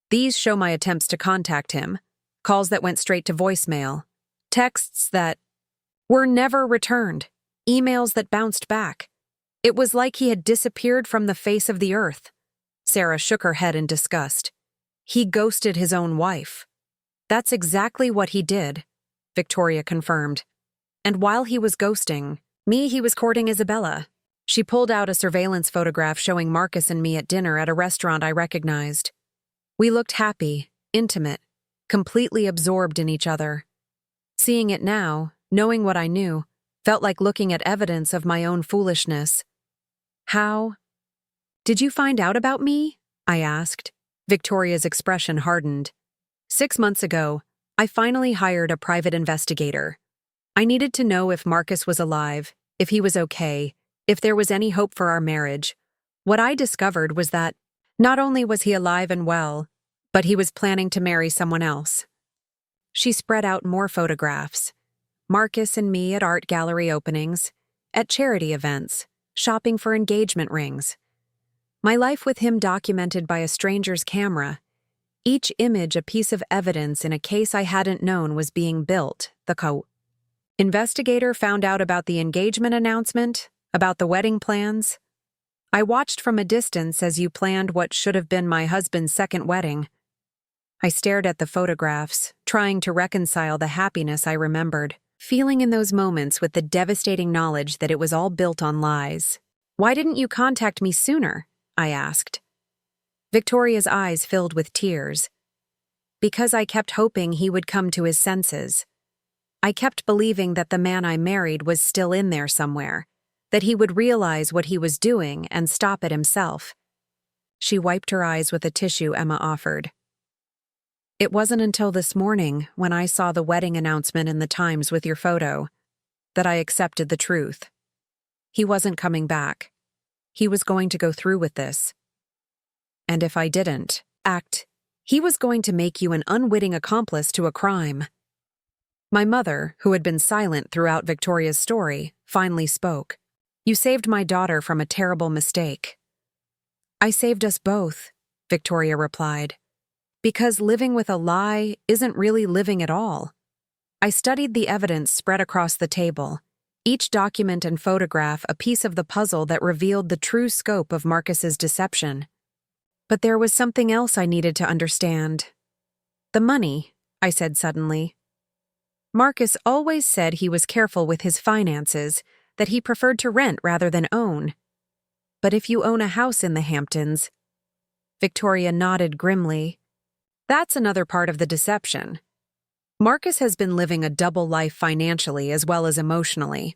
These show my attempts to contact him, calls that went straight to voicemail, texts that were never returned, emails that bounced back. It was like he had disappeared from the face of the earth. Sarah shook her head in disgust. He ghosted his own wife. That's exactly what he did, Victoria confirmed. And while he was ghosting me, he was courting Isabella. She pulled out a surveillance photograph showing Marcus and me at dinner at a restaurant I recognized. We looked happy, intimate, completely absorbed in each other. Seeing it now, knowing what I knew, felt like looking at evidence of my own foolishness. How? Did you find out about me? I asked. Victoria's expression hardened. 6 months ago, I finally hired a private investigator. I needed to know if Marcus was alive, if he was okay, if there was any hope for our marriage. What I discovered was that not only was he alive and well, but he was planning to marry someone else. She spread out more photographs. Marcus and me at art gallery openings, at charity events, shopping for engagement rings. My life with him documented by a stranger's camera. Each image a piece of evidence in a case I hadn't known was being built, the investigator found out about the engagement announcement, about the wedding plans. I watched from a distance as you planned what should have been my husband's second wedding. I stared at the photographs, trying to reconcile the happiness I remembered, feeling in those moments with the devastating knowledge that it was all built on lies. Why didn't you contact me sooner? I asked. Victoria's eyes filled with tears. Because I kept hoping he would come to his senses. I kept believing that the man I married was still in there somewhere, that he would realize what he was doing and stop it himself. She wiped her eyes with a tissue Emma offered. It wasn't until this morning, when I saw the wedding announcement in the Times with your photo, that I accepted the truth. He wasn't coming back. He was going to go through with this. And if I didn't act, he was going to make you an unwitting accomplice to a crime. My mother, who had been silent throughout Victoria's story, finally spoke. You saved my daughter from a terrible mistake. I saved us both, Victoria replied. Because living with a lie isn't really living at all. I studied the evidence spread across the table, each document and photograph a piece of the puzzle that revealed the true scope of Marcus's deception. But there was something else I needed to understand. The money, I said suddenly. Marcus always said he was careful with his finances, that he preferred to rent rather than own. But if you own a house in the Hamptons, Victoria nodded grimly. That's another part of the deception. Marcus has been living a double life financially as well as emotionally.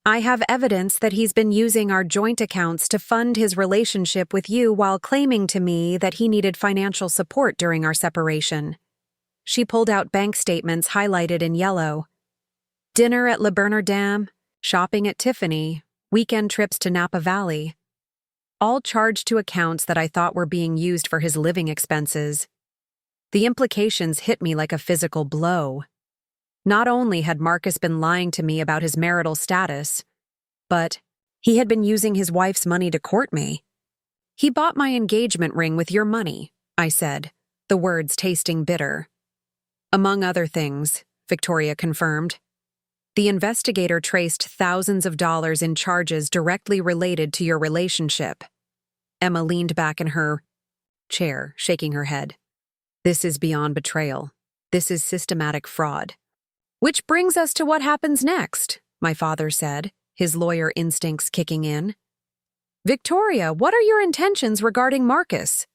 I have evidence that he's been using our joint accounts to fund his relationship with you while claiming to me that he needed financial support during our separation. She pulled out bank statements highlighted in yellow. Dinner at Le Bernardin, shopping at Tiffany, weekend trips to Napa Valley. All charged to accounts that I thought were being used for his living expenses. The implications hit me like a physical blow. Not only had Marcus been lying to me about his marital status, but he had been using his wife's money to court me. He bought my engagement ring with your money, I said, the words tasting bitter. Among other things, Victoria confirmed. The investigator traced thousands of dollars in charges directly related to your relationship. Emma leaned back in her chair, shaking her head. This is beyond betrayal. This is systematic fraud. Which brings us to what happens next, my father said, his lawyer instincts kicking in. Victoria, what are your intentions regarding Marcus?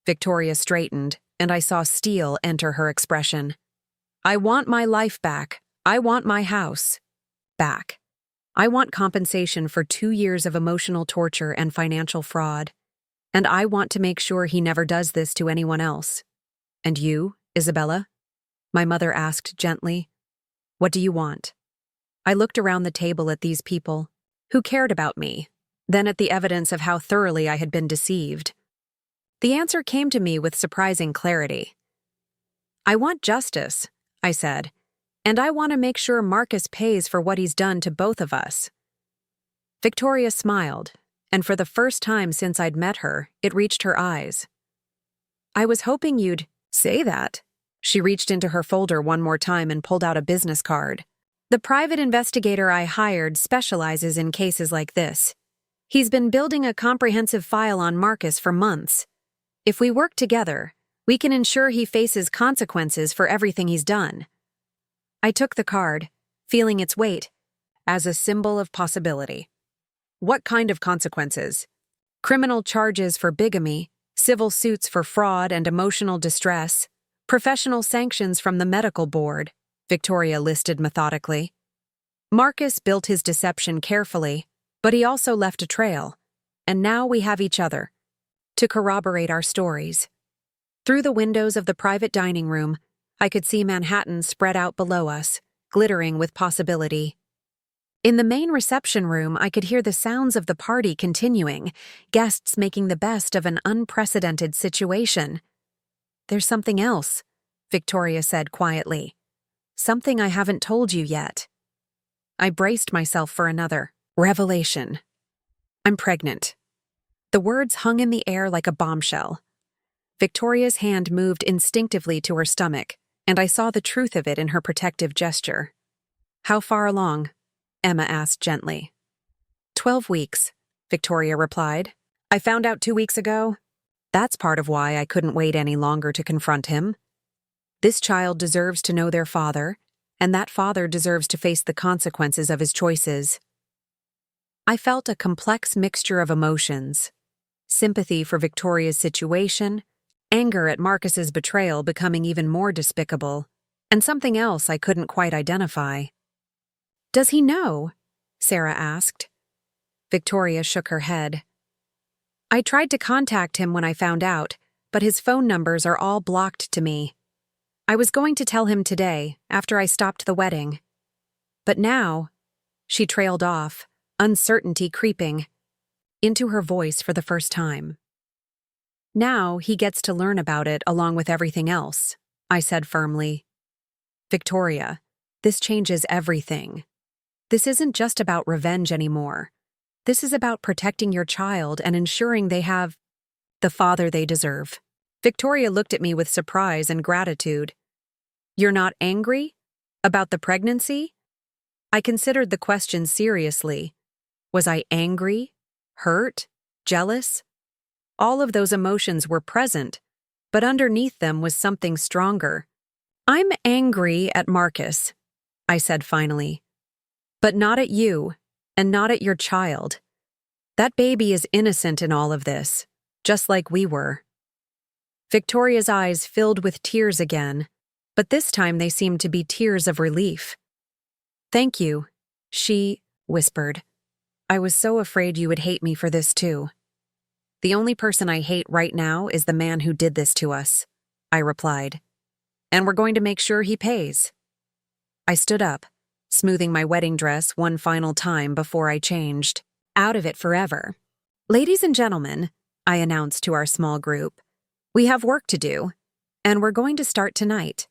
Victoria straightened, and I saw steel enter her expression. I want my life back. I want my house back. I want compensation for 2 years of emotional torture and financial fraud. And I want to make sure he never does this to anyone else. And you, Isabella? My mother asked gently. What do you want? I looked around the table at these people, who cared about me, then at the evidence of how thoroughly I had been deceived. The answer came to me with surprising clarity. I want justice, I said, and I want to make sure Marcus pays for what he's done to both of us. Victoria smiled, and for the first time since I'd met her, it reached her eyes. I was hoping you'd say that. She reached into her folder one more time and pulled out a business card. The private investigator I hired specializes in cases like this. He's been building a comprehensive file on Marcus for months. If we work together, we can ensure he faces consequences for everything he's done. I took the card, feeling its weight, as a symbol of possibility. What kind of consequences? Criminal charges for bigamy, civil suits for fraud and emotional distress, professional sanctions from the medical board, Victoria listed methodically. Marcus built his deception carefully, but he also left a trail, and now we have each other to corroborate our stories. Through the windows of the private dining room, I could see Manhattan spread out below us, glittering with possibility. In the main reception room, I could hear the sounds of the party continuing, guests making the best of an unprecedented situation. There's something else, Victoria said quietly. Something I haven't told you yet. I braced myself for another revelation. I'm pregnant. The words hung in the air like a bombshell. Victoria's hand moved instinctively to her stomach, and I saw the truth of it in her protective gesture. How far along? Emma asked gently. 12 weeks, Victoria replied. I found out 2 weeks ago. That's part of why I couldn't wait any longer to confront him. This child deserves to know their father, and that father deserves to face the consequences of his choices. I felt a complex mixture of emotions. Sympathy for Victoria's situation, anger at Marcus's betrayal becoming even more despicable, and something else I couldn't quite identify. Does he know? Sarah asked. Victoria shook her head. I tried to contact him when I found out, but his phone numbers are all blocked to me. I was going to tell him today, after I stopped the wedding. But now, she trailed off, uncertainty creeping into her voice for the first time. Now he gets to learn about it along with everything else, I said firmly. Victoria, this changes everything. This isn't just about revenge anymore. This is about protecting your child and ensuring they have the father they deserve. Victoria looked at me with surprise and gratitude. You're not angry? About the pregnancy? I considered the question seriously. Was I angry? Hurt? Jealous? All of those emotions were present, but underneath them was something stronger. I'm angry at Marcus, I said finally. But not at you, and not at your child. That baby is innocent in all of this, just like we were. Victoria's eyes filled with tears again, but this time they seemed to be tears of relief. Thank you, she whispered. I was so afraid you would hate me for this too. The only person I hate right now is the man who did this to us, I replied. And we're going to make sure he pays. I stood up, smoothing my wedding dress one final time before I changed. Out of it forever. Ladies and gentlemen, I announced to our small group, we have work to do, and we're going to start tonight.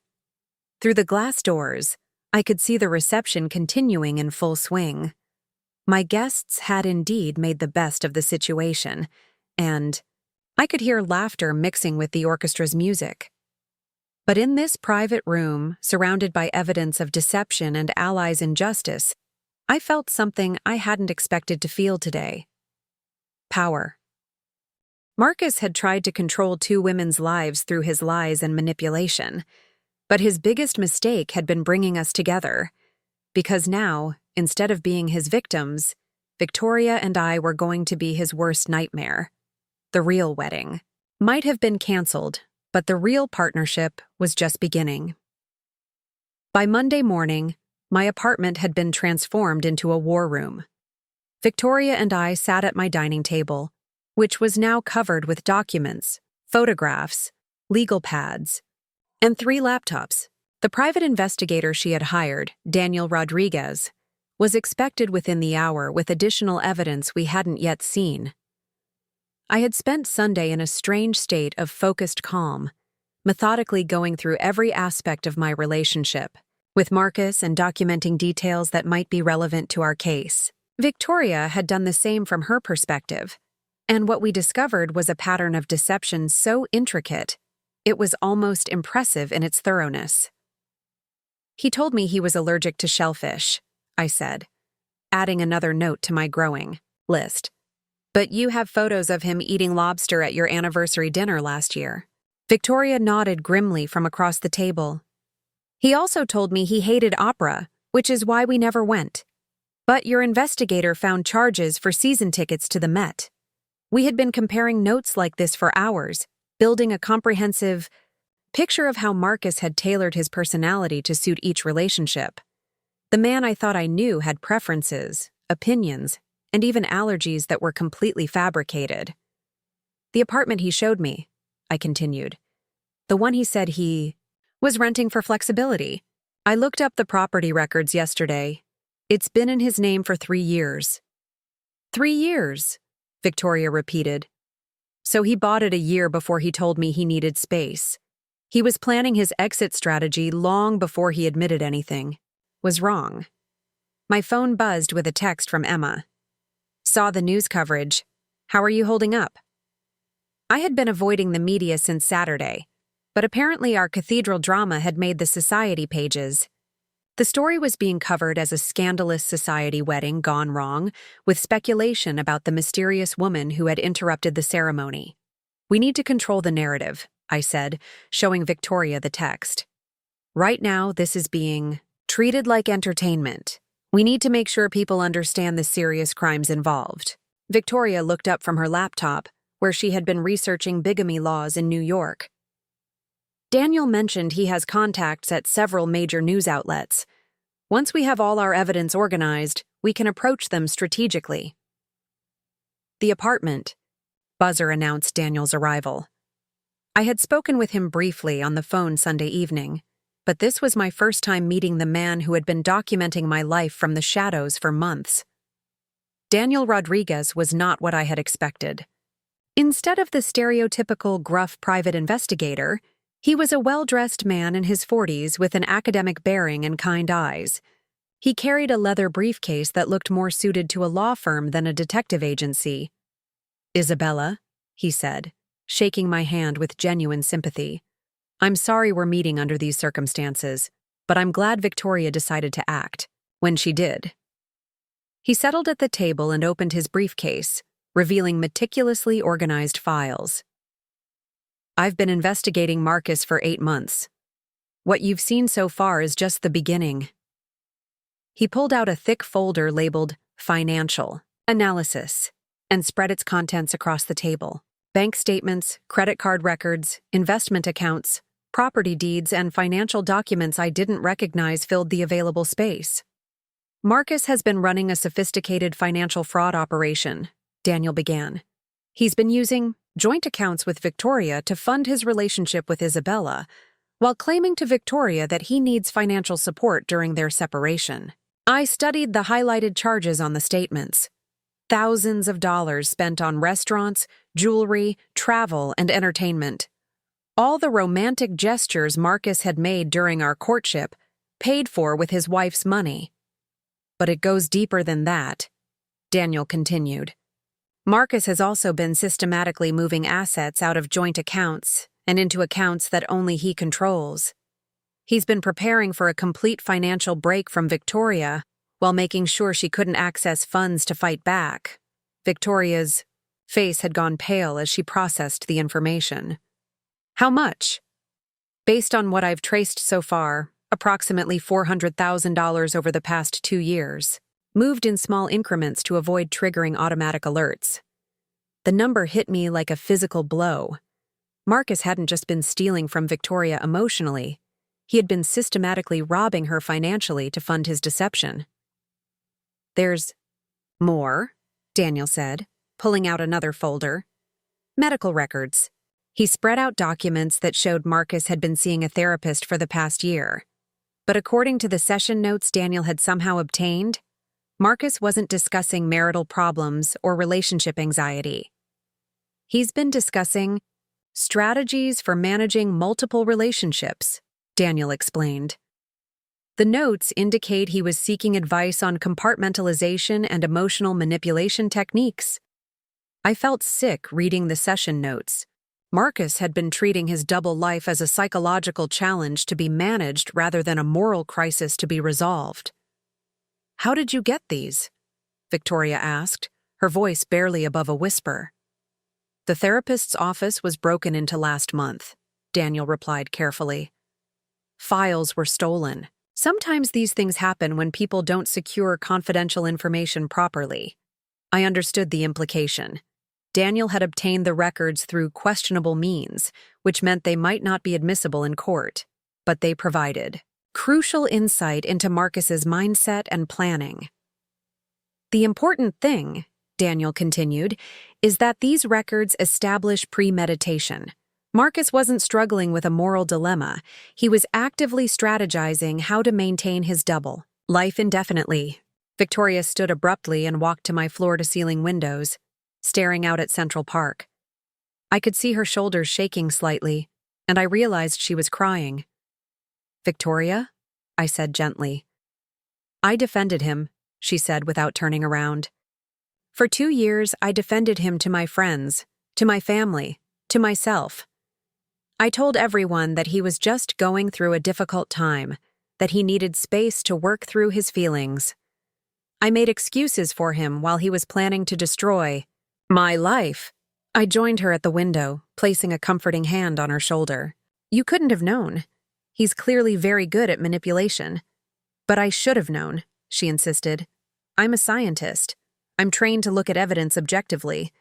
Through the glass doors, I could see the reception continuing in full swing. My guests had indeed made the best of the situation, and I could hear laughter mixing with the orchestra's music. But in this private room, surrounded by evidence of deception and allies' injustice, I felt something I hadn't expected to feel today. Power. Marcus had tried to control two women's lives through his lies and manipulation, but his biggest mistake had been bringing us together, because now, instead of being his victims, Victoria and I were going to be his worst nightmare. The real wedding might have been canceled, but the real partnership was just beginning. By Monday morning, my apartment had been transformed into a war room. Victoria and I sat at my dining table, which was now covered with documents, photographs, legal pads, and 3 laptops. The private investigator she had hired, Daniel Rodriguez, was expected within the hour with additional evidence we hadn't yet seen. I had spent Sunday in a strange state of focused calm, methodically going through every aspect of my relationship with Marcus and documenting details that might be relevant to our case. Victoria had done the same from her perspective, and what we discovered was a pattern of deception so intricate, it was almost impressive in its thoroughness. He told me he was allergic to shellfish, I said, adding another note to my growing list. But you have photos of him eating lobster at your anniversary dinner last year. Victoria nodded grimly from across the table. He also told me he hated opera, which is why we never went. But your investigator found charges for season tickets to the Met. We had been comparing notes like this for hours, building a comprehensive picture of how Marcus had tailored his personality to suit each relationship. The man I thought I knew had preferences, opinions, and even allergies that were completely fabricated. The apartment he showed me, I continued, the one he said he was renting for flexibility. I looked up the property records yesterday. It's been in his name for 3 years. 3 years, Victoria repeated. So he bought it a year before he told me he needed space. He was planning his exit strategy long before he admitted anything was wrong. My phone buzzed with a text from Emma. Saw the news coverage. How are you holding up? I had been avoiding the media since Saturday, but apparently our cathedral drama had made the society pages. The story was being covered as a scandalous society wedding gone wrong, with speculation about the mysterious woman who had interrupted the ceremony. We need to control the narrative, I said, showing Victoria the text. Right now, this is being treated like entertainment. We need to make sure people understand the serious crimes involved. Victoria looked up from her laptop, where she had been researching bigamy laws in New York. Daniel mentioned he has contacts at several major news outlets. Once we have all our evidence organized, we can approach them strategically. The apartment, Buzzer announced Daniel's arrival. I had spoken with him briefly on the phone Sunday evening, but this was my first time meeting the man who had been documenting my life from the shadows for months. Daniel Rodriguez was not what I had expected. Instead of the stereotypical gruff private investigator, he was a well-dressed man in his 40s with an academic bearing and kind eyes. He carried a leather briefcase that looked more suited to a law firm than a detective agency. Isabella, he said, shaking my hand with genuine sympathy. I'm sorry we're meeting under these circumstances, but I'm glad Victoria decided to act, when she did. He settled at the table and opened his briefcase, revealing meticulously organized files. I've been investigating Marcus for 8 months. What you've seen so far is just the beginning. He pulled out a thick folder labeled Financial Analysis and spread its contents across the table. Bank statements, credit card records, investment accounts, property deeds, and financial documents I didn't recognize filled the available space. Marcus has been running a sophisticated financial fraud operation, Daniel began. He's been using joint accounts with Victoria to fund his relationship with Isabella, while claiming to Victoria that he needs financial support during their separation. I studied the highlighted charges on the statements. Thousands of dollars spent on restaurants, jewelry, travel, and entertainment. All the romantic gestures Marcus had made during our courtship, paid for with his wife's money. But it goes deeper than that, Daniel continued. Marcus has also been systematically moving assets out of joint accounts and into accounts that only he controls. He's been preparing for a complete financial break from Victoria while making sure she couldn't access funds to fight back. Victoria's face had gone pale as she processed the information. How much? Based on what I've traced so far, approximately $400,000 over the past 2 years, moved in small increments to avoid triggering automatic alerts. The number hit me like a physical blow. Marcus hadn't just been stealing from Victoria emotionally, he had been systematically robbing her financially to fund his deception. There's more, Daniel said, pulling out another folder. Medical records. He spread out documents that showed Marcus had been seeing a therapist for the past year. But according to the session notes Daniel had somehow obtained, Marcus wasn't discussing marital problems or relationship anxiety. He's been discussing strategies for managing multiple relationships, Daniel explained. The notes indicate he was seeking advice on compartmentalization and emotional manipulation techniques. I felt sick reading the session notes. Marcus had been treating his double life as a psychological challenge to be managed rather than a moral crisis to be resolved. How did you get these? Victoria asked, her voice barely above a whisper. The therapist's office was broken into last month, Daniel replied carefully. Files were stolen. Sometimes these things happen when people don't secure confidential information properly. I understood the implication. Daniel had obtained the records through questionable means, which meant they might not be admissible in court, but they provided crucial insight into Marcus's mindset and planning. The important thing, Daniel continued, is that these records establish premeditation. Marcus wasn't struggling with a moral dilemma. He was actively strategizing how to maintain his double life indefinitely. Victoria stood abruptly and walked to my floor-to-ceiling windows, staring out at Central Park. I could see her shoulders shaking slightly, and I realized she was crying. Victoria? I said gently. I defended him, she said without turning around. For 2 years, I defended him to my friends, to my family, to myself. I told everyone that he was just going through a difficult time, that he needed space to work through his feelings. I made excuses for him while he was planning to destroy my life. I joined her at the window, placing a comforting hand on her shoulder. You couldn't have known. He's clearly very good at manipulation. But I should have known, she insisted. I'm a scientist. I'm trained to look at evidence objectively.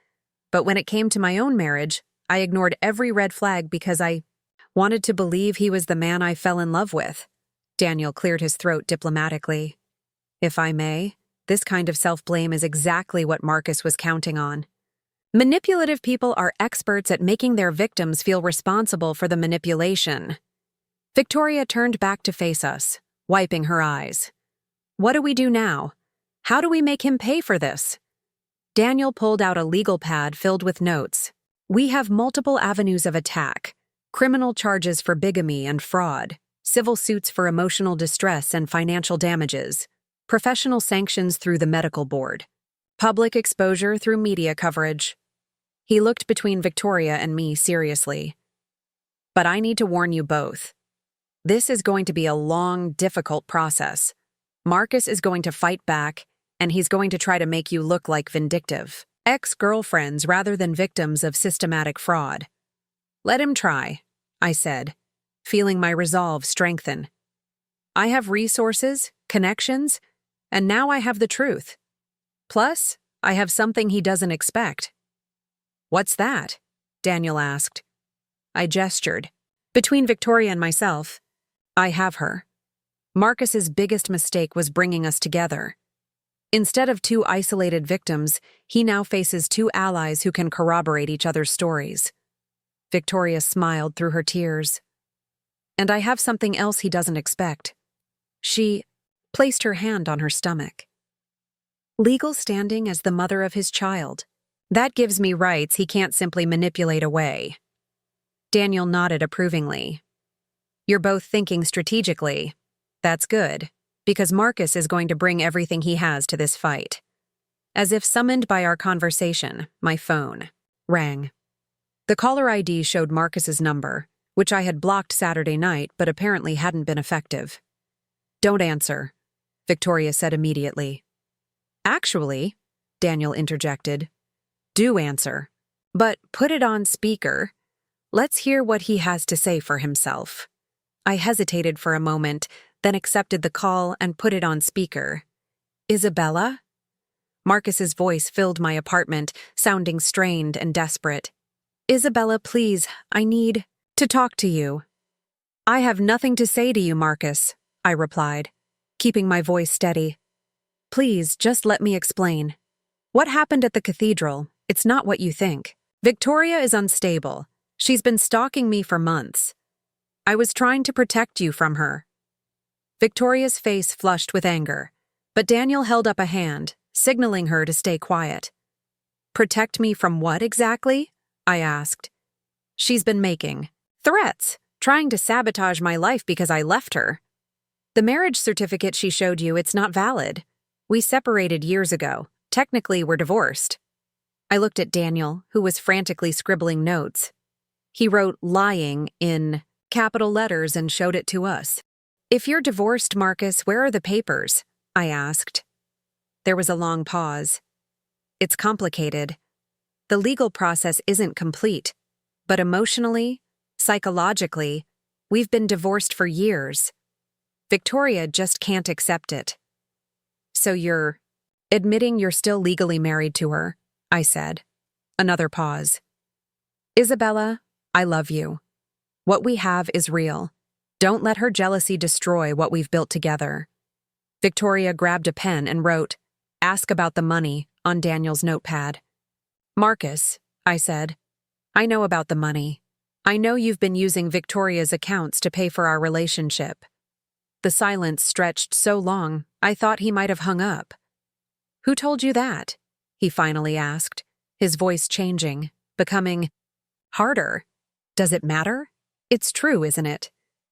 But when it came to my own marriage, I ignored every red flag because I wanted to believe he was the man I fell in love with. Daniel cleared his throat diplomatically. If I may, this kind of self-blame is exactly what Marcus was counting on. Manipulative people are experts at making their victims feel responsible for the manipulation. Victoria turned back to face us, wiping her eyes. What do we do now? How do we make him pay for this? Daniel pulled out a legal pad filled with notes. We have multiple avenues of attack: criminal charges for bigamy and fraud, civil suits for emotional distress and financial damages, professional sanctions through the medical board, public exposure through media coverage. He looked between Victoria and me seriously. But I need to warn you both. This is going to be a long, difficult process. Marcus is going to fight back, and he's going to try to make you look like vindictive ex-girlfriends rather than victims of systematic fraud. Let him try, I said, feeling my resolve strengthen. I have resources, connections, and now I have the truth. Plus, I have something he doesn't expect. What's that? Daniel asked. I gestured. Between Victoria and myself, I have her. Marcus's biggest mistake was bringing us together. Instead of two isolated victims, he now faces two allies who can corroborate each other's stories. Victoria smiled through her tears. And I have something else he doesn't expect. She placed her hand on her stomach. Legal standing as the mother of his child. That gives me rights he can't simply manipulate away. Daniel nodded approvingly. You're both thinking strategically. That's good, because Marcus is going to bring everything he has to this fight. As if summoned by our conversation, my phone rang. The caller ID showed Marcus's number, which I had blocked Saturday night but apparently hadn't been effective. Don't answer, Victoria said immediately. Actually, Daniel interjected, do answer, but put it on speaker. Let's hear what he has to say for himself. I hesitated for a moment, then accepted the call and put it on speaker. Isabella? Marcus's voice filled my apartment, sounding strained and desperate. Isabella, please, I need to talk to you. I have nothing to say to you, Marcus, I replied, keeping my voice steady. Please, just let me explain. What happened at the cathedral? It's not what you think. Victoria is unstable. She's been stalking me for months. I was trying to protect you from her. Victoria's face flushed with anger, but Daniel held up a hand, signaling her to stay quiet. Protect me from what exactly? I asked. She's been making threats, trying to sabotage my life because I left her. The marriage certificate she showed you, it's not valid. We separated years ago. Technically, we're divorced. I looked at Daniel, who was frantically scribbling notes. He wrote lying in capital letters and showed it to us. If you're divorced, Marcus, where are the papers? I asked. There was a long pause. It's complicated. The legal process isn't complete, but emotionally, psychologically, we've been divorced for years. Victoria just can't accept it. So you're admitting you're still legally married to her, I said. Another pause. Isabella, I love you. What we have is real. Don't let her jealousy destroy what we've built together. Victoria grabbed a pen and wrote, "Ask about the money," on Daniel's notepad. Marcus, I said, I know about the money. I know you've been using Victoria's accounts to pay for our relationship. The silence stretched so long, I thought he might have hung up. Who told you that? He finally asked, his voice changing, becoming harder. Does it matter? It's true, isn't it?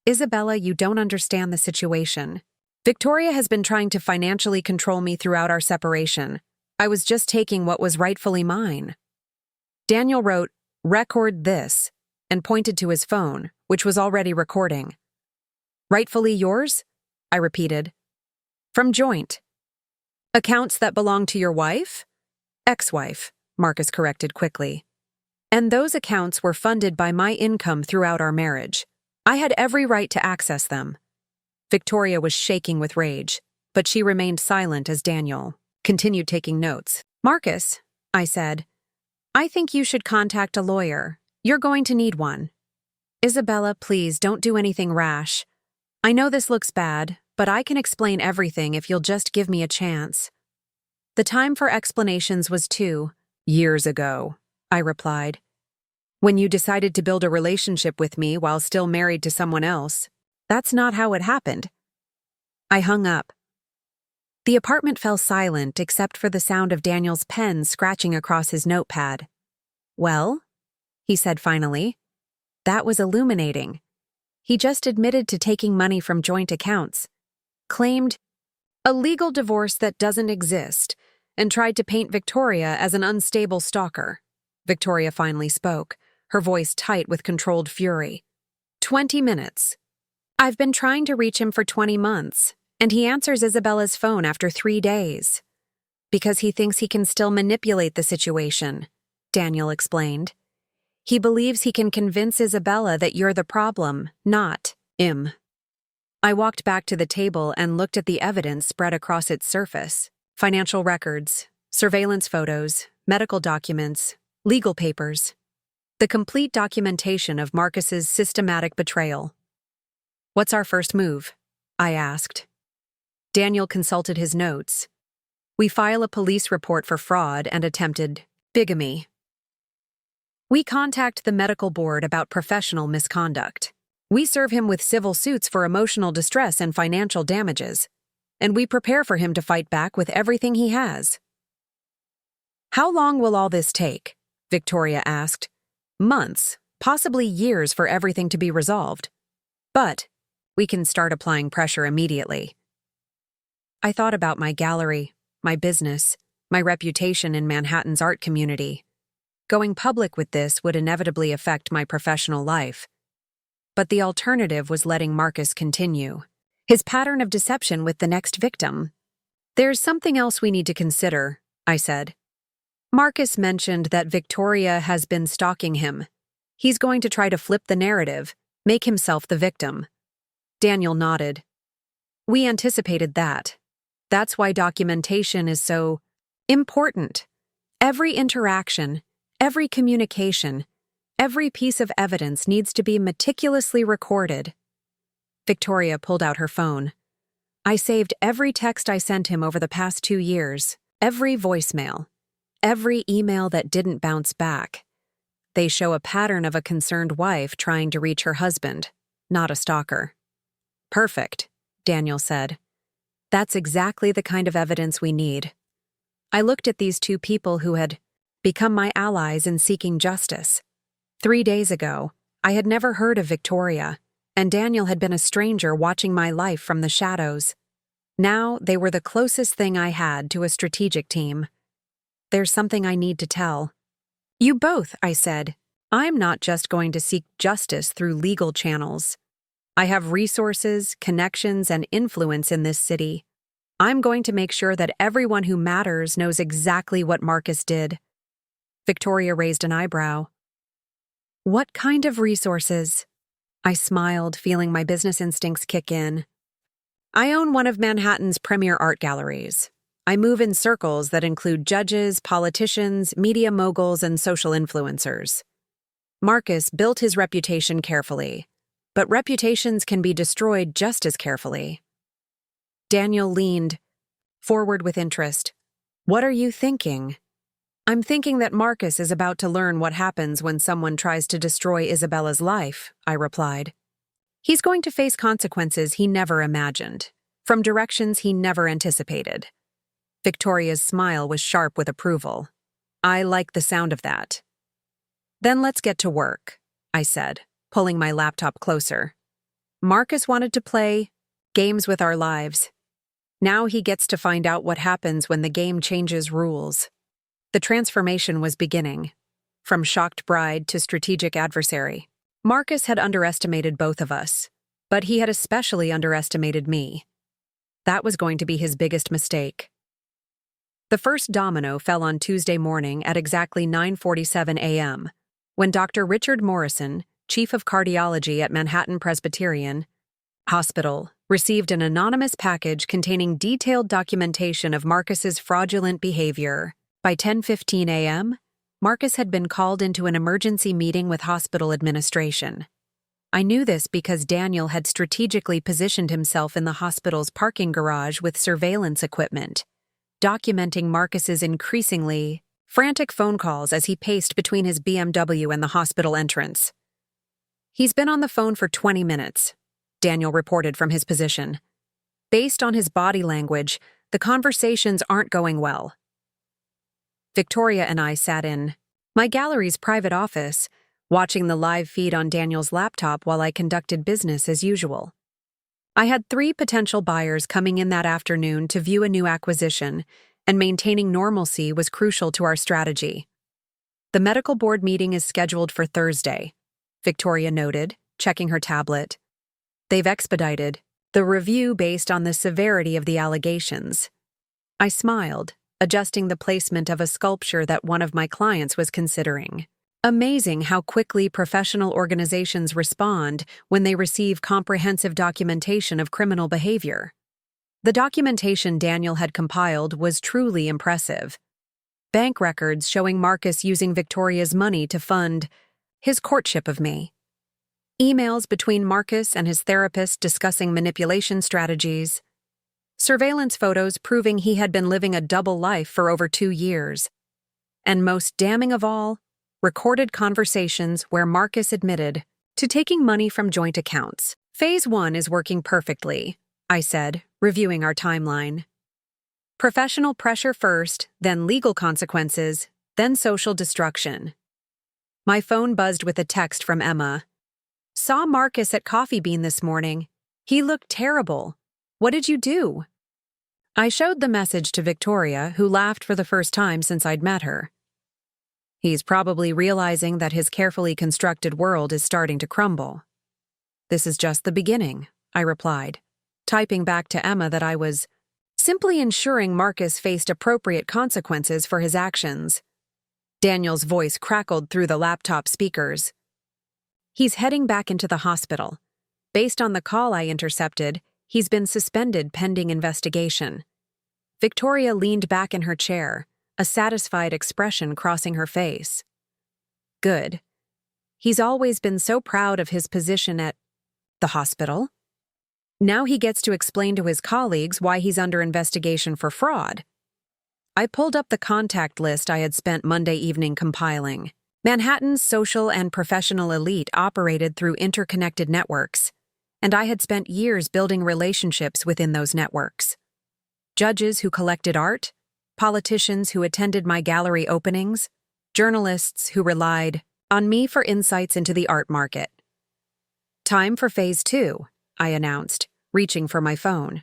Isabella, you don't understand the situation. Victoria has been trying to financially control me throughout our separation. I was just taking what was rightfully mine. Daniel wrote, "Record this," and pointed to his phone, which was already recording. Rightfully yours? I repeated. From joint. Accounts that belong to your wife? Ex-wife, Marcus corrected quickly. And those accounts were funded by my income throughout our marriage. I had every right to access them. Victoria was shaking with rage, but she remained silent as Daniel continued taking notes. Marcus, I said, I think you should contact a lawyer. You're going to need one. Isabella, please don't do anything rash. I know this looks bad, but I can explain everything if you'll just give me a chance. The time for explanations was 2 years ago, I replied. When you decided to build a relationship with me while still married to someone else, that's not how it happened. I hung up. The apartment fell silent except for the sound of Daniel's pen scratching across his notepad. Well, he said finally. That was illuminating. He just admitted to taking money from joint accounts, claimed a legal divorce that doesn't exist, and tried to paint Victoria as an unstable stalker. Victoria finally spoke, her voice tight with controlled fury. 20 minutes. I've been trying to reach him for 20 months, and he answers Isabella's phone after 3 days. Because he thinks he can still manipulate the situation, Daniel explained. He believes he can convince Isabella that you're the problem, not him. I walked back to the table and looked at the evidence spread across its surface. Financial records, surveillance photos, medical documents, legal papers. The complete documentation of Marcus's systematic betrayal. "What's our first move?" I asked. Daniel consulted his notes. "We file a police report for fraud and attempted bigamy. We contact the medical board about professional misconduct. We serve him with civil suits for emotional distress and financial damages. And we prepare for him to fight back with everything he has." "How long will all this take?" Victoria asked. "Months, possibly years for everything to be resolved. But we can start applying pressure immediately." I thought about my gallery, my business, my reputation in Manhattan's art community. Going public with this would inevitably affect my professional life. But the alternative was letting Marcus continue his pattern of deception with the next victim. "There's something else we need to consider," I said. "Marcus mentioned that Victoria has been stalking him. He's going to try to flip the narrative, make himself the victim." Daniel nodded. "We anticipated that. That's why documentation is so important. Every interaction, every communication, every piece of evidence needs to be meticulously recorded." Victoria pulled out her phone. "I saved every text I sent him over the past 2 years, every voicemail, every email that didn't bounce back. They show a pattern of a concerned wife trying to reach her husband, not a stalker." "Perfect," Daniel said. "That's exactly the kind of evidence we need." I looked at these two people who had become my allies in seeking justice. 3 days ago, I had never heard of Victoria, and Daniel had been a stranger watching my life from the shadows. Now they were the closest thing I had to a strategic team. "There's something I need to tell." "You both," I said. "I'm not just going to seek justice through legal channels. I have resources, connections, and influence in this city. I'm going to make sure that everyone who matters knows exactly what Marcus did." Victoria raised an eyebrow. "What kind of resources?" I smiled, feeling my business instincts kick in. "I own one of Manhattan's premier art galleries. I move in circles that include judges, politicians, media moguls, and social influencers. Marcus built his reputation carefully, but reputations can be destroyed just as carefully." Daniel leaned forward with interest. "What are you thinking?" "I'm thinking that Marcus is about to learn what happens when someone tries to destroy Isabella's life," I replied. "He's going to face consequences he never imagined, from directions he never anticipated." Victoria's smile was sharp with approval. "I like the sound of that." "Then let's get to work," I said, pulling my laptop closer. "Marcus wanted to play games with our lives. Now he gets to find out what happens when the game changes rules." The transformation was beginning, from shocked bride to strategic adversary. Marcus had underestimated both of us, but he had especially underestimated me. That was going to be his biggest mistake. The first domino fell on Tuesday morning at exactly 9:47 a.m., when Dr. Richard Morrison, chief of cardiology at Manhattan Presbyterian Hospital, received an anonymous package containing detailed documentation of Marcus's fraudulent behavior. By 10:15 a.m., Marcus had been called into an emergency meeting with hospital administration. I knew this because Daniel had strategically positioned himself in the hospital's parking garage with surveillance equipment, documenting Marcus's increasingly frantic phone calls as he paced between his BMW and the hospital entrance. "He's been on the phone for 20 minutes, Daniel reported from his position. "Based on his body language, the conversations aren't going well." Victoria and I sat in my gallery's private office, watching the live feed on Daniel's laptop while I conducted business as usual. I had 3 potential buyers coming in that afternoon to view a new acquisition, and maintaining normalcy was crucial to our strategy. "The medical board meeting is scheduled for Thursday," Victoria noted, checking her tablet. "They've expedited the review based on the severity of the allegations." I smiled, adjusting the placement of a sculpture that one of my clients was considering. Amazing how quickly professional organizations respond when they receive comprehensive documentation of criminal behavior. The documentation Daniel had compiled was truly impressive. Bank records showing Marcus using Victoria's money to fund his courtship of me. Emails between Marcus and his therapist discussing manipulation strategies. Surveillance photos proving he had been living a double life for over 2 years. And most damning of all, recorded conversations where Marcus admitted to taking money from joint accounts. Phase 1 is working perfectly, I said, reviewing our timeline. Professional pressure first, then legal consequences, then social destruction. My phone buzzed with a text from Emma. Saw Marcus at Coffee Bean this morning. He looked terrible. What did you do? I showed the message to Victoria, who laughed for the first time since I'd met her. He's probably realizing that his carefully constructed world is starting to crumble. This is just the beginning, I replied, typing back to Emma that I was simply ensuring Marcus faced appropriate consequences for his actions. Daniel's voice crackled through the laptop speakers. He's heading back into the hospital. Based on the call I intercepted, he's been suspended pending investigation. Victoria leaned back in her chair, a satisfied expression crossing her face. Good. He's always been so proud of his position at the hospital. Now he gets to explain to his colleagues why he's under investigation for fraud. I pulled up the contact list I had spent Monday evening compiling. Manhattan's social and professional elite operated through interconnected networks, and I had spent years building relationships within those networks. Judges who collected art, politicians who attended my gallery openings, journalists who relied on me for insights into the art market. Time for Phase 2, I announced, reaching for my phone.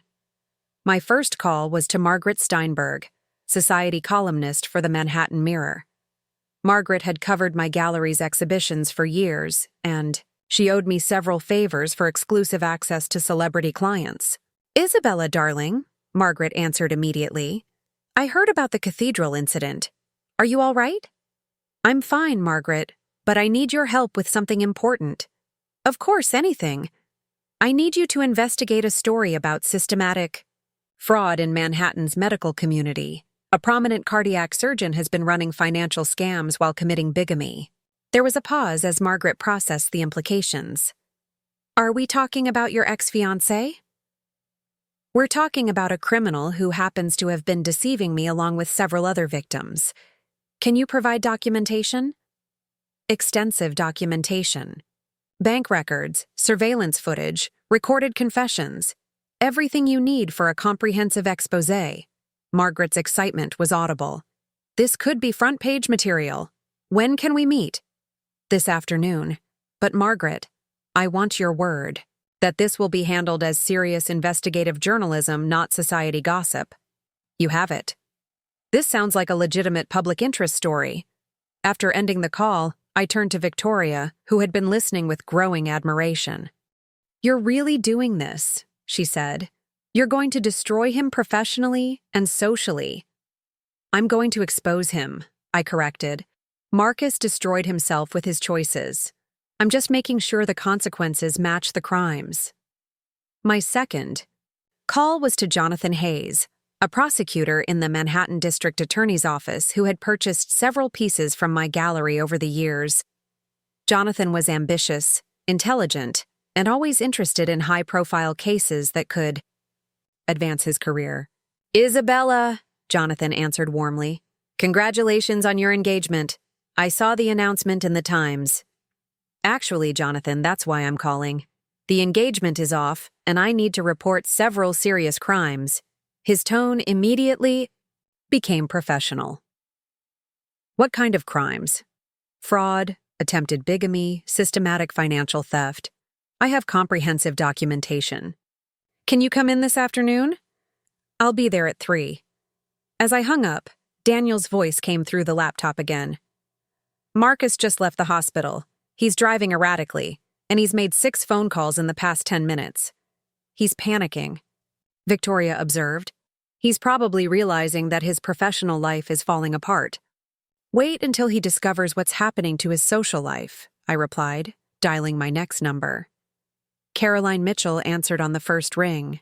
My first call was to Margaret Steinberg, society columnist for the Manhattan Mirror. Margaret had covered my gallery's exhibitions for years, and she owed me several favors for exclusive access to celebrity clients. Isabella, darling, Margaret answered immediately. I heard about the cathedral incident. Are you all right? I'm fine, Margaret, but I need your help with something important. Of course, anything. I need you to investigate a story about systematic fraud in Manhattan's medical community. A prominent cardiac surgeon has been running financial scams while committing bigamy. There was a pause as Margaret processed the implications. Are we talking about your ex-fiancé? We're talking about a criminal who happens to have been deceiving me along with several other victims. Can you provide documentation? Extensive documentation. Bank records, surveillance footage, recorded confessions. Everything you need for a comprehensive exposé. Margaret's excitement was audible. This could be front-page material. When can we meet? This afternoon. But Margaret, I want your word that this will be handled as serious investigative journalism, not society gossip. You have it. This sounds like a legitimate public interest story. After ending the call, I turned to Victoria, who had been listening with growing admiration. You're really doing this, she said. You're going to destroy him professionally and socially. I'm going to expose him, I corrected. Marcus destroyed himself with his choices. I'm just making sure the consequences match the crimes. My second call was to Jonathan Hayes, a prosecutor in the Manhattan District Attorney's Office who had purchased several pieces from my gallery over the years. Jonathan was ambitious, intelligent, and always interested in high-profile cases that could advance his career. Isabella, Jonathan answered warmly. Congratulations on your engagement. I saw the announcement in the Times. Actually, Jonathan, that's why I'm calling. The engagement is off, and I need to report several serious crimes. His tone immediately became professional. What kind of crimes? Fraud, attempted bigamy, systematic financial theft. I have comprehensive documentation. Can you come in this afternoon? I'll be there at 3. As I hung up, Daniel's voice came through the laptop again. Marcus just left the hospital. He's driving erratically, and he's made 6 phone calls in the past 10 minutes. He's panicking, Victoria observed. He's probably realizing that his professional life is falling apart. Wait until he discovers what's happening to his social life, I replied, dialing my next number. Caroline Mitchell answered on the first ring.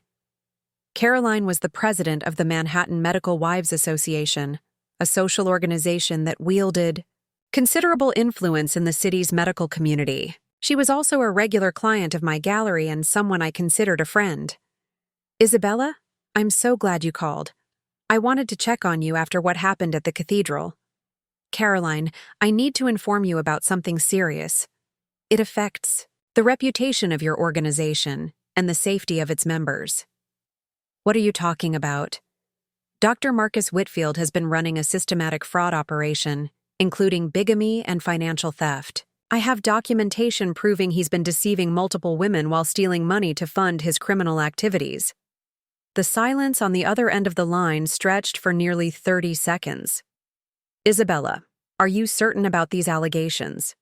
Caroline was the president of the Manhattan Medical Wives Association, a social organization that wielded considerable influence in the city's medical community. She was also a regular client of my gallery and someone I considered a friend. Isabella, I'm so glad you called. I wanted to check on you after what happened at the cathedral. Caroline, I need to inform you about something serious. It affects the reputation of your organization and the safety of its members. What are you talking about? Dr. Marcus Whitfield has been running a systematic fraud operation, including bigamy and financial theft. I have documentation proving he's been deceiving multiple women while stealing money to fund his criminal activities. The silence on the other end of the line stretched for nearly 30 seconds. Isabella, are you certain about these allegations?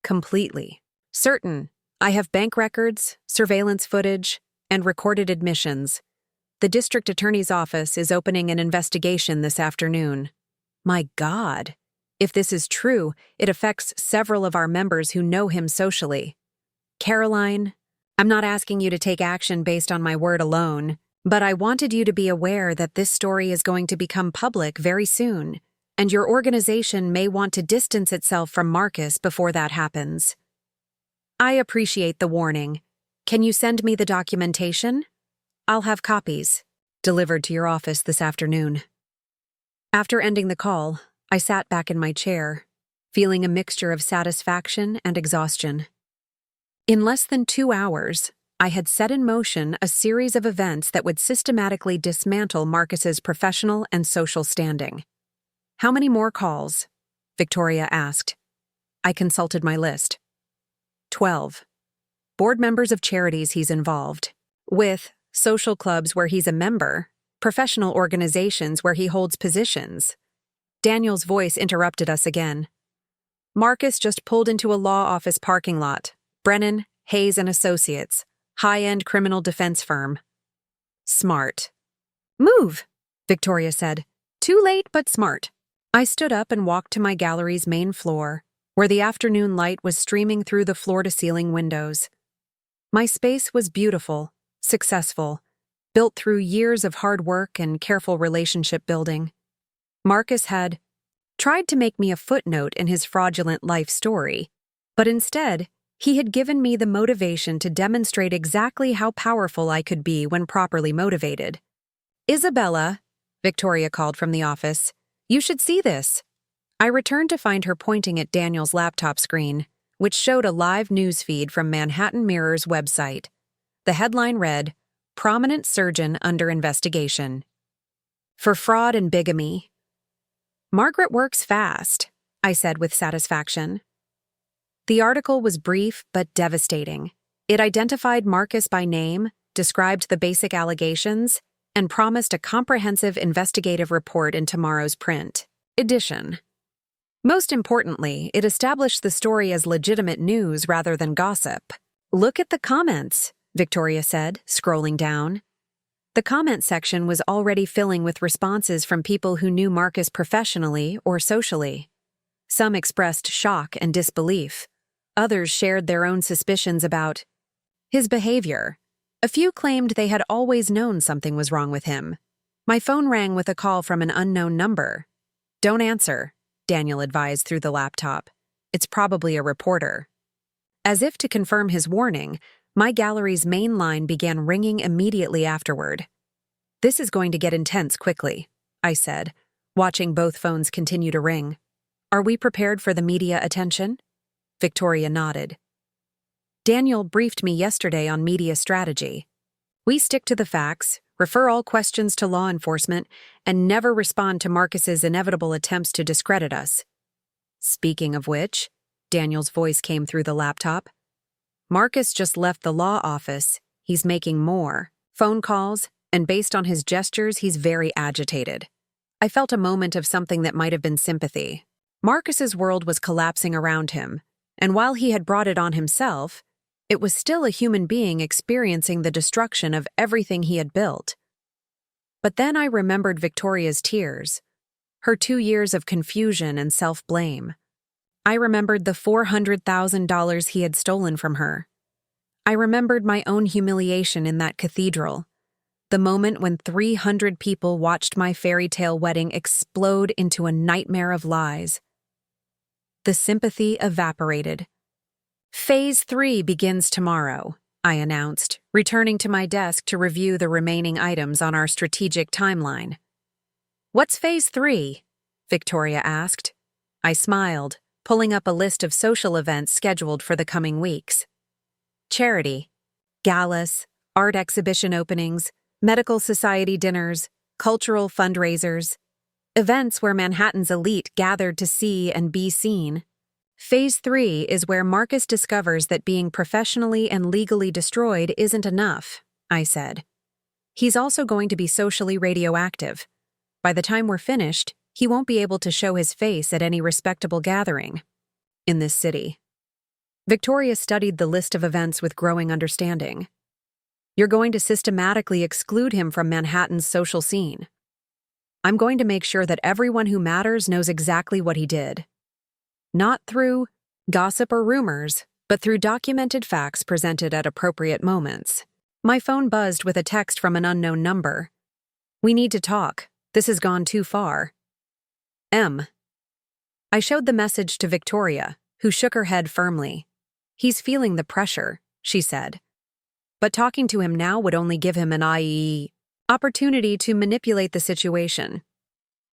Completely. Certain. I have bank records, surveillance footage, and recorded admissions. The district attorney's office is opening an investigation this afternoon. My God. If this is true, it affects several of our members who know him socially. Caroline, I'm not asking you to take action based on my word alone, but I wanted you to be aware that this story is going to become public very soon, and your organization may want to distance itself from Marcus before that happens. I appreciate the warning. Can you send me the documentation? I'll have copies delivered to your office this afternoon. After ending the call, I sat back in my chair, feeling a mixture of satisfaction and exhaustion. In less than 2 hours, I had set in motion a series of events that would systematically dismantle Marcus's professional and social standing. How many more calls? Victoria asked. I consulted my list. 12. Board members of charities he's involved with, social clubs where he's a member, professional organizations where he holds positions. Daniel's voice interrupted us again. Marcus just pulled into a law office parking lot. Brennan, Hayes & Associates, high-end criminal defense firm. Smart. Move, Victoria said. Too late, but smart. I stood up and walked to my gallery's main floor, where the afternoon light was streaming through the floor-to-ceiling windows. My space was beautiful, successful, built through years of hard work and careful relationship building. Marcus had tried to make me a footnote in his fraudulent life story, but instead, he had given me the motivation to demonstrate exactly how powerful I could be when properly motivated. Isabella, Victoria called from the office, you should see this. I returned to find her pointing at Daniel's laptop screen, which showed a live news feed from Manhattan Mirror's website. The headline read, Prominent Surgeon Under Investigation. For fraud and bigamy. Margaret works fast, I said with satisfaction. The article was brief but devastating. It identified Marcus by name, described the basic allegations, and promised a comprehensive investigative report in tomorrow's print edition. Most importantly, it established the story as legitimate news rather than gossip. Look at the comments, Victoria said, scrolling down. The comment section was already filling with responses from people who knew Marcus professionally or socially. Some expressed shock and disbelief. Others shared their own suspicions about his behavior. A few claimed they had always known something was wrong with him. My phone rang with a call from an unknown number. Don't answer, Daniel advised through the laptop. It's probably a reporter. As if to confirm his warning, my gallery's main line began ringing immediately afterward. This is going to get intense quickly, I said, watching both phones continue to ring. Are we prepared for the media attention? Victoria nodded. Daniel briefed me yesterday on media strategy. We stick to the facts, refer all questions to law enforcement, and never respond to Marcus's inevitable attempts to discredit us. Speaking of which, Daniel's voice came through the laptop. Marcus just left the law office. He's making more phone calls, and based on his gestures, he's very agitated. I felt a moment of something that might have been sympathy. Marcus's world was collapsing around him, and while he had brought it on himself, it was still a human being experiencing the destruction of everything he had built. But then I remembered Victoria's tears. her 2 years of confusion and self-blame. I remembered the $400,000 he had stolen from her. I remembered my own humiliation in that cathedral, the moment when 300 people watched my fairy tale wedding explode into a nightmare of lies. The sympathy evaporated. Phase 3 begins tomorrow, I announced, returning to my desk to review the remaining items on our strategic timeline. What's Phase 3? Victoria asked. I smiled, pulling up a list of social events scheduled for the coming weeks. Charity, galas, art exhibition openings, medical society dinners, cultural fundraisers, events where Manhattan's elite gathered to see and be seen. Phase 3 is where Marcus discovers that being professionally and legally destroyed isn't enough, I said. He's also going to be socially radioactive. By the time we're finished, he won't be able to show his face at any respectable gathering in this city. Victoria studied the list of events with growing understanding. You're going to systematically exclude him from Manhattan's social scene. I'm going to make sure that everyone who matters knows exactly what he did. Not through gossip or rumors, but through documented facts presented at appropriate moments. My phone buzzed with a text from an unknown number. We need to talk. This has gone too far. M. I showed the message to Victoria, who shook her head firmly. He's feeling the pressure, she said. But talking to him now would only give him an opportunity to manipulate the situation.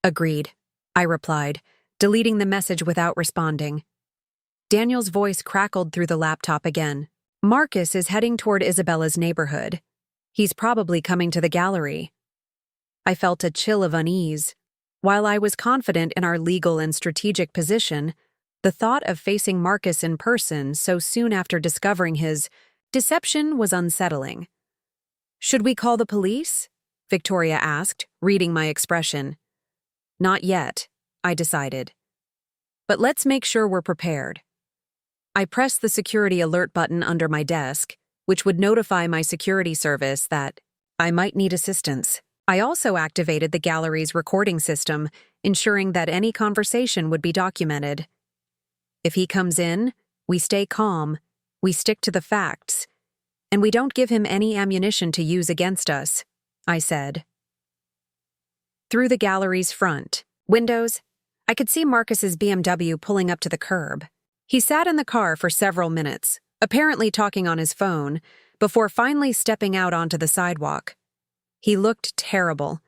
Agreed, I replied, deleting the message without responding. Daniel's voice crackled through the laptop again. Marcus is heading toward Isabella's neighborhood. He's probably coming to the gallery. I felt a chill of unease. While I was confident in our legal and strategic position, the thought of facing Marcus in person so soon after discovering his deception was unsettling. Should we call the police? Victoria asked, reading my expression. Not yet, I decided. But let's make sure we're prepared. I pressed the security alert button under my desk, which would notify my security service that I might need assistance. I also activated the gallery's recording system, ensuring that any conversation would be documented. If he comes in, we stay calm, we stick to the facts, and we don't give him any ammunition to use against us, I said. Through the gallery's front windows, I could see Marcus's BMW pulling up to the curb. He sat in the car for several minutes, apparently talking on his phone, before finally stepping out onto the sidewalk. He looked terrible.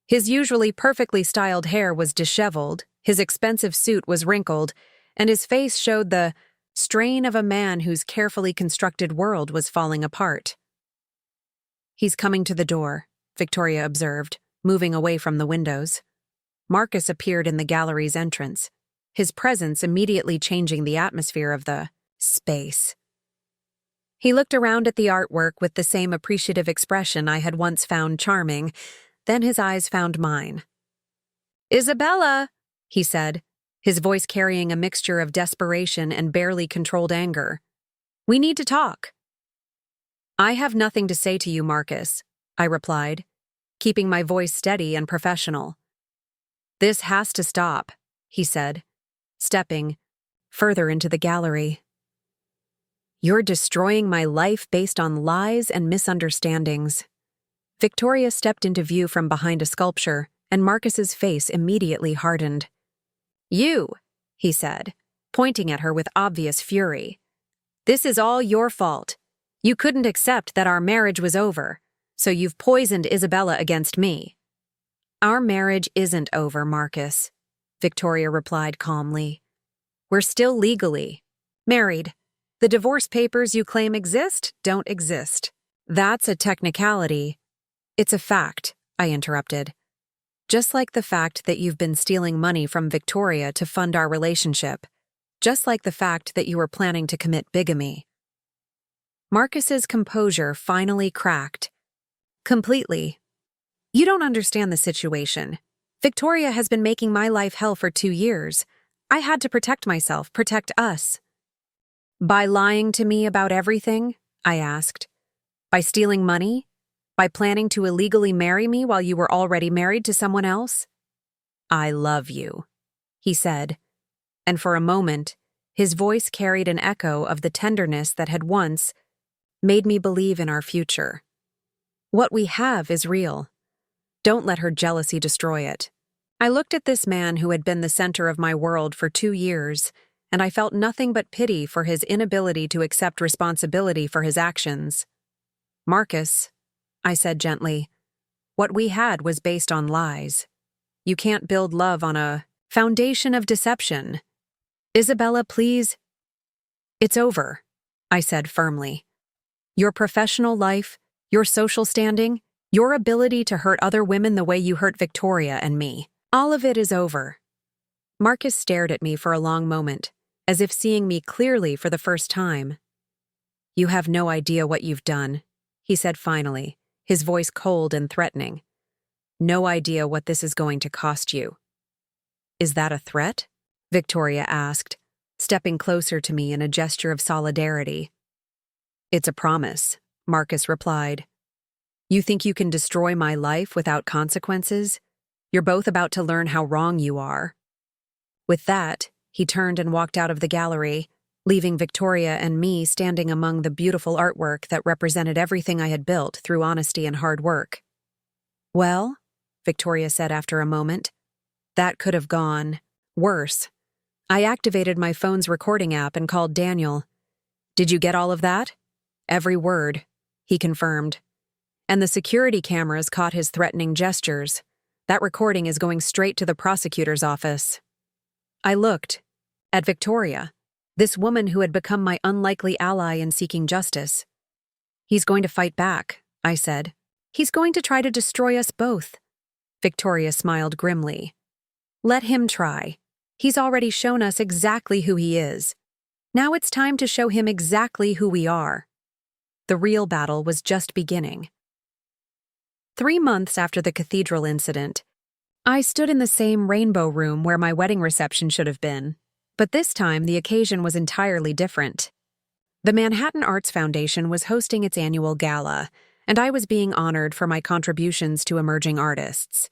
His usually perfectly styled hair was disheveled, his expensive suit was wrinkled, and his face showed the strain of a man whose carefully constructed world was falling apart. He's coming to the door, Victoria observed, moving away from the windows. Marcus appeared in the gallery's entrance, his presence immediately changing the atmosphere of the space. He looked around at the artwork with the same appreciative expression I had once found charming, then his eyes found mine. "Isabella," he said, his voice carrying a mixture of desperation and barely controlled anger. "We need to talk." "I have nothing to say to you, Marcus," I replied, keeping my voice steady and professional. "This has to stop," he said, stepping further into the gallery. "You're destroying my life based on lies and misunderstandings." Victoria stepped into view from behind a sculpture, and Marcus's face immediately hardened. "You," he said, pointing at her with obvious fury. "This is all your fault. You couldn't accept that our marriage was over, so you've poisoned Isabella against me." "Our marriage isn't over, Marcus," Victoria replied calmly. "We're still legally married. The divorce papers you claim exist don't exist." "That's a technicality. It's a fact," I interrupted. "Just like the fact that you've been stealing money from Victoria to fund our relationship. Just like the fact that you were planning to commit bigamy." Marcus's composure finally cracked. "Completely. You don't understand the situation. Victoria has been making my life hell for 2 years. I had to protect myself, protect us." "By lying to me about everything?" I asked. "By stealing money? By planning to illegally marry me while you were already married to someone else?" I love you, he said, and for a moment, his voice carried an echo of the tenderness that had once made me believe in our future. What we have is real. Don't let her jealousy destroy it. I looked at this man who had been the center of my world for 2 years, and I felt nothing but pity for his inability to accept responsibility for his actions. Marcus, I said gently, what we had was based on lies. You can't build love on a foundation of deception. Isabella, please. It's over, I said firmly. Your professional life, your social standing, your ability to hurt other women the way you hurt Victoria and me, all of it is over. Marcus stared at me for a long moment, as if seeing me clearly for the first time. You have no idea what you've done, he said finally, his voice cold and threatening. No idea what this is going to cost you. Is that a threat? Victoria asked, stepping closer to me in a gesture of solidarity. It's a promise, Marcus replied. You think you can destroy my life without consequences? You're both about to learn how wrong you are. With that, he turned and walked out of the gallery, leaving Victoria and me standing among the beautiful artwork that represented everything I had built through honesty and hard work. Well, Victoria said after a moment, that could have gone worse. I activated my phone's recording app and called Daniel. Did you get all of that? Every word, he confirmed. And the security cameras caught his threatening gestures. That recording is going straight to the prosecutor's office. I looked at Victoria, this woman who had become my unlikely ally in seeking justice. He's going to fight back, I said. He's going to try to destroy us both. Victoria smiled grimly. Let him try. He's already shown us exactly who he is. Now it's time to show him exactly who we are. The real battle was just beginning. 3 months after the cathedral incident, I stood in the same rainbow room where my wedding reception should have been, but this time the occasion was entirely different. The Manhattan Arts Foundation was hosting its annual gala, and I was being honored for my contributions to emerging artists.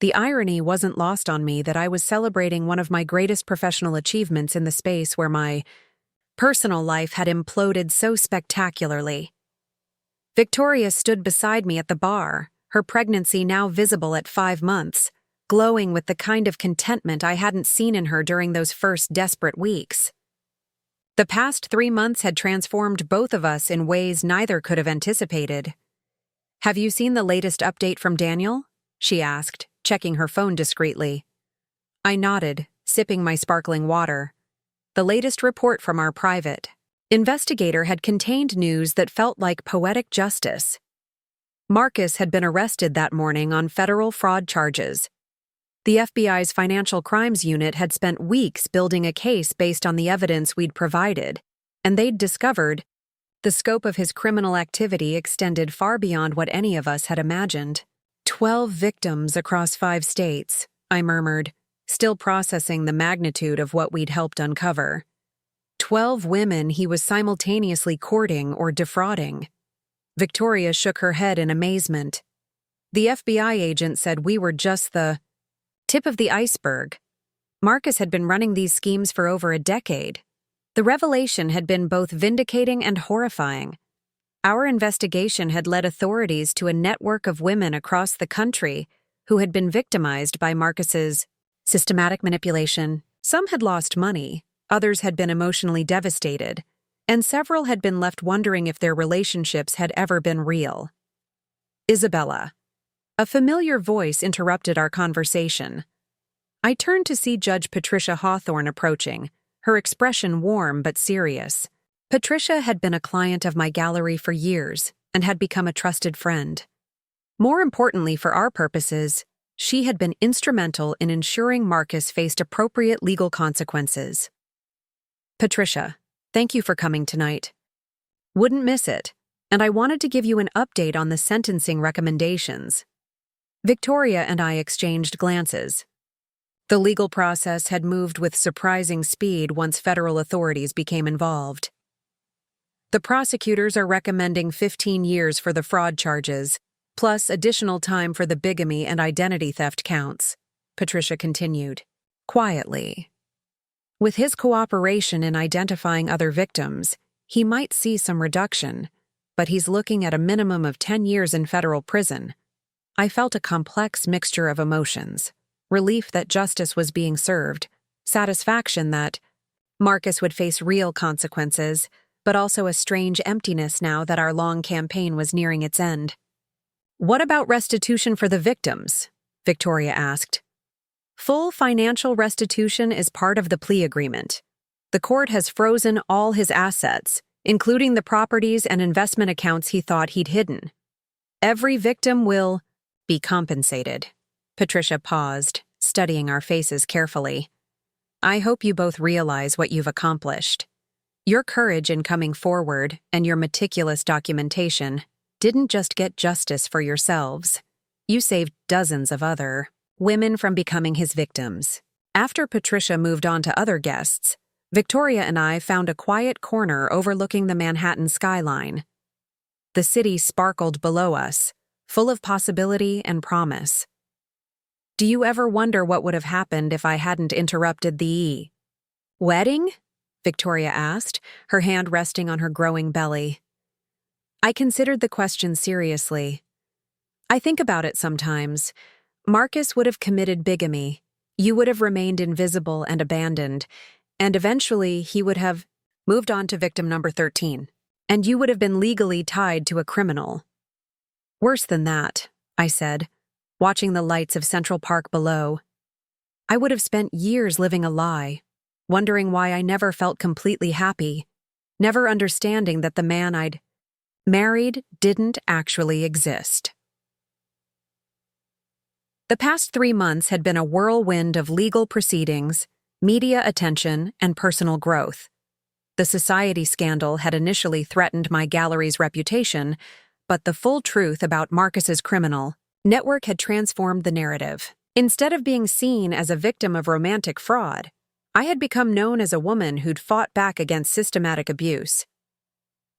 The irony wasn't lost on me that I was celebrating one of my greatest professional achievements in the space where my personal life had imploded so spectacularly. Victoria stood beside me at the bar, her pregnancy now visible at 5 months, glowing with the kind of contentment I hadn't seen in her during those first desperate weeks. The past 3 months had transformed both of us in ways neither could have anticipated. Have you seen the latest update from Daniel? She asked, checking her phone discreetly. I nodded, sipping my sparkling water. The latest report from our private investigator had contained news that felt like poetic justice. Marcus had been arrested that morning on federal fraud charges. The FBI's Financial Crimes Unit had spent weeks building a case based on the evidence we'd provided, and they'd discovered the scope of his criminal activity extended far beyond what any of us had imagined. 12 victims across 5 states, I murmured, still processing the magnitude of what we'd helped uncover. 12 women he was simultaneously courting or defrauding. Victoria shook her head in amazement. The FBI agent said we were just the tip of the iceberg. Marcus had been running these schemes for over a decade. The revelation had been both vindicating and horrifying. Our investigation had led authorities to a network of women across the country who had been victimized by Marcus's systematic manipulation. Some had lost money, others had been emotionally devastated, and several had been left wondering if their relationships had ever been real. Isabella. A familiar voice interrupted our conversation. I turned to see Judge Patricia Hawthorne approaching, her expression warm but serious. Patricia had been a client of my gallery for years and had become a trusted friend. More importantly for our purposes, she had been instrumental in ensuring Marcus faced appropriate legal consequences. Patricia, thank you for coming tonight. Wouldn't miss it, and I wanted to give you an update on the sentencing recommendations. Victoria and I exchanged glances. The legal process had moved with surprising speed once federal authorities became involved. The prosecutors are recommending 15 years for the fraud charges, plus additional time for the bigamy and identity theft counts. Patricia continued, quietly. With his cooperation in identifying other victims, he might see some reduction, but he's looking at a minimum of 10 years in federal prison. I felt a complex mixture of emotions: relief that justice was being served, satisfaction that Marcus would face real consequences, but also a strange emptiness now that our long campaign was nearing its end. "What about restitution for the victims?" Victoria asked. "Full financial restitution is part of the plea agreement. The court has frozen all his assets, including the properties and investment accounts he thought he'd hidden. Every victim will be compensated." Patricia paused, studying our faces carefully. "I hope you both realize what you've accomplished. Your courage in coming forward and your meticulous documentation didn't just get justice for yourselves. You saved dozens of other women from becoming his victims." After Patricia moved on to other guests, Victoria and I found a quiet corner overlooking the Manhattan skyline. The city sparkled below us, full of possibility and promise. "Do you ever wonder what would have happened if I hadn't interrupted the wedding?" Victoria asked, her hand resting on her growing belly. I considered the question seriously. "I think about it sometimes. Marcus would have committed bigamy. You would have remained invisible and abandoned, and eventually he would have moved on to victim number 13, and you would have been legally tied to a criminal." "Worse than that," I said, watching the lights of Central Park below. "I would have spent years living a lie, wondering why I never felt completely happy, never understanding that the man I'd married didn't actually exist." The past 3 months had been a whirlwind of legal proceedings, media attention, and personal growth. The society scandal had initially threatened my gallery's reputation, but the full truth about Marcus's criminal network had transformed the narrative. Instead of being seen as a victim of romantic fraud, I had become known as a woman who'd fought back against systematic abuse.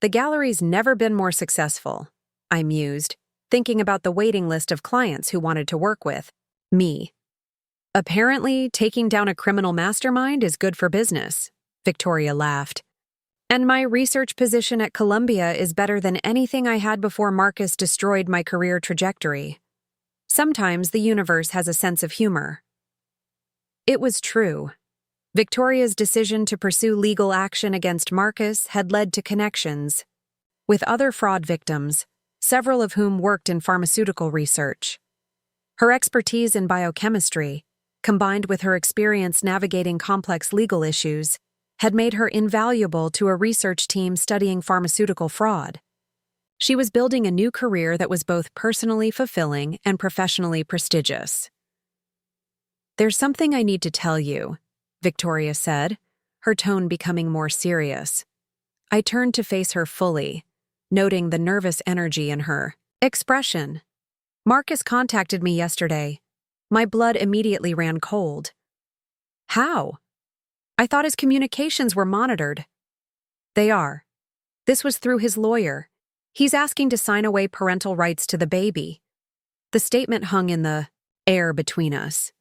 The gallery's never been more successful, I mused, thinking about the waiting list of clients who wanted to work with me. "Apparently, taking down a criminal mastermind is good for business," Victoria laughed. "And my research position at Columbia is better than anything I had before Marcus destroyed my career trajectory. Sometimes the universe has a sense of humor." It was true. Victoria's decision to pursue legal action against Marcus had led to connections with other fraud victims, several of whom worked in pharmaceutical research. Her expertise in biochemistry, combined with her experience navigating complex legal issues, had made her invaluable to a research team studying pharmaceutical fraud. She was building a new career that was both personally fulfilling and professionally prestigious. "There's something I need to tell you," Victoria said, her tone becoming more serious. I turned to face her fully, noting the nervous energy in her expression. "Marcus contacted me yesterday. My blood immediately ran cold." "How?" "I thought his communications were monitored." "They are. This was through his lawyer. He's asking to sign away parental rights to the baby." The statement hung in the air between us.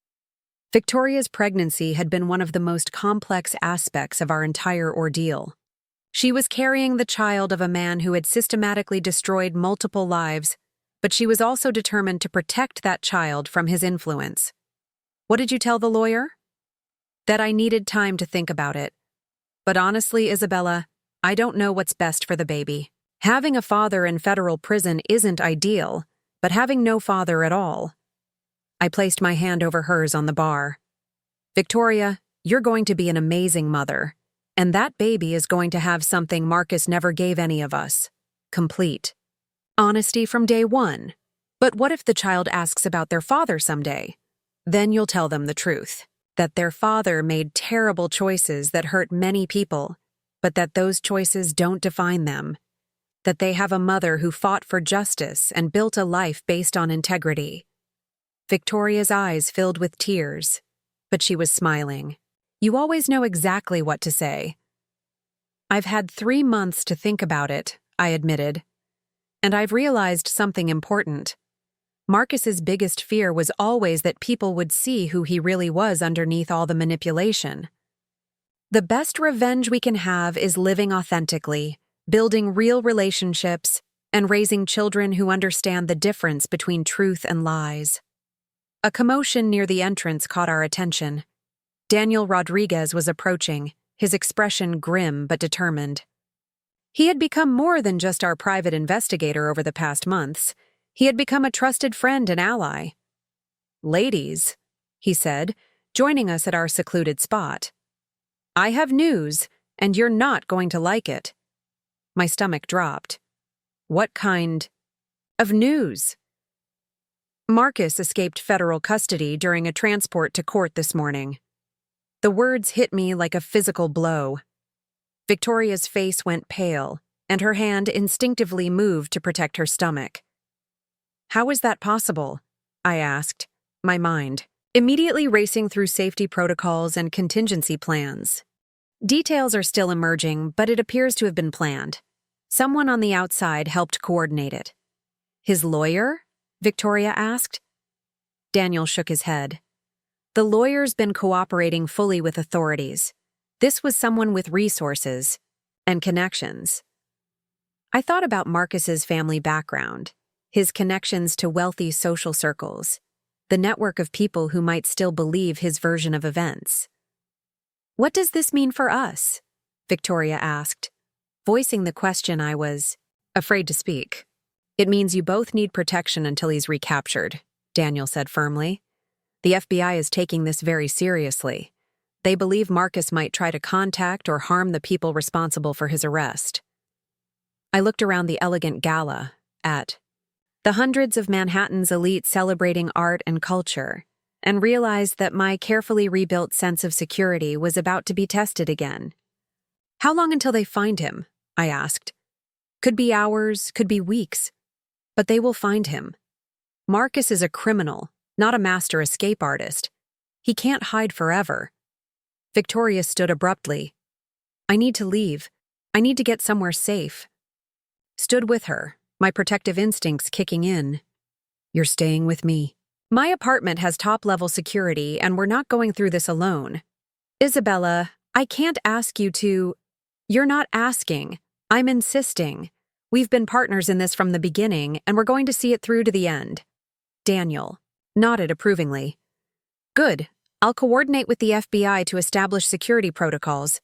Victoria's pregnancy had been one of the most complex aspects of our entire ordeal. She was carrying the child of a man who had systematically destroyed multiple lives, but she was also determined to protect that child from his influence. "What did you tell the lawyer?" "That I needed time to think about it. But honestly, Isabella, I don't know what's best for the baby. Having a father in federal prison isn't ideal, but having no father at all." I placed my hand over hers on the bar. "Victoria, you're going to be an amazing mother, and that baby is going to have something Marcus never gave any of us: complete honesty from day one. But what if the child asks about their father someday? Then you'll tell them the truth, that their father made terrible choices that hurt many people, but that those choices don't define them. That they have a mother who fought for justice and built a life based on integrity." Victoria's eyes filled with tears, but she was smiling. "You always know exactly what to say." "I've had 3 months to think about it," I admitted. "And I've realized something important. Marcus's biggest fear was always that people would see who he really was underneath all the manipulation. The best revenge we can have is living authentically, building real relationships, and raising children who understand the difference between truth and lies. A commotion near the entrance caught our attention. Daniel Rodriguez was approaching, his expression grim but determined. He had become more than just our private investigator over the past months. He had become a trusted friend and ally. "Ladies," he said, joining us at our secluded spot. "I have news, and you're not going to like it." My stomach dropped. "What kind of news?" "Marcus escaped federal custody during a transport to court this morning." The words hit me like a physical blow. Victoria's face went pale, and her hand instinctively moved to protect her stomach. "How is that possible?" I asked, my mind immediately racing through safety protocols and contingency plans. Details are still emerging, but it appears to have been planned. Someone on the outside helped coordinate it. "His lawyer?" Victoria asked. Daniel shook his head. "The lawyer's been cooperating fully with authorities. This was someone with resources and connections." I thought about Marcus's family background, his connections to wealthy social circles, the network of people who might still believe his version of events. "What does this mean for us?" Victoria asked, voicing the question I was afraid to speak. "It means you both need protection until he's recaptured," Daniel said firmly. "The FBI is taking this very seriously. They believe Marcus might try to contact or harm the people responsible for his arrest." I looked around the elegant gala at the hundreds of Manhattan's elite celebrating art and culture, and realized that my carefully rebuilt sense of security was about to be tested again. "How long until they find him?" I asked. "Could be hours, could be weeks. But they will find him. Marcus is a criminal, not a master escape artist. He can't hide forever." Victoria stood abruptly. "I need to leave. I need to get somewhere safe." Stood with her, my protective instincts kicking in. "You're staying with me. My apartment has top-level security, and we're not going through this alone. Isabella, I can't ask you to—" "You're not asking. I'm insisting. We've been partners in this from the beginning, and we're going to see it through to the end." Daniel nodded approvingly. "Good. I'll coordinate with the FBI to establish security protocols.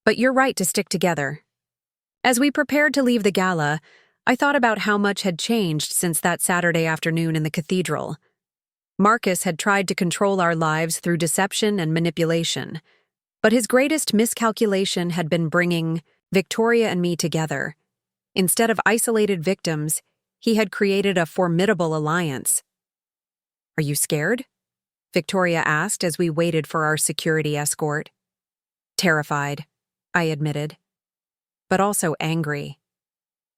But you're right to stick together." As we prepared to leave the gala, I thought about how much had changed since that Saturday afternoon in the cathedral. Marcus had tried to control our lives through deception and manipulation, but his greatest miscalculation had been bringing Victoria and me together. Instead of isolated victims, he had created a formidable alliance. "Are you scared?" Victoria asked as we waited for our security escort. "Terrified," I admitted, but also angry.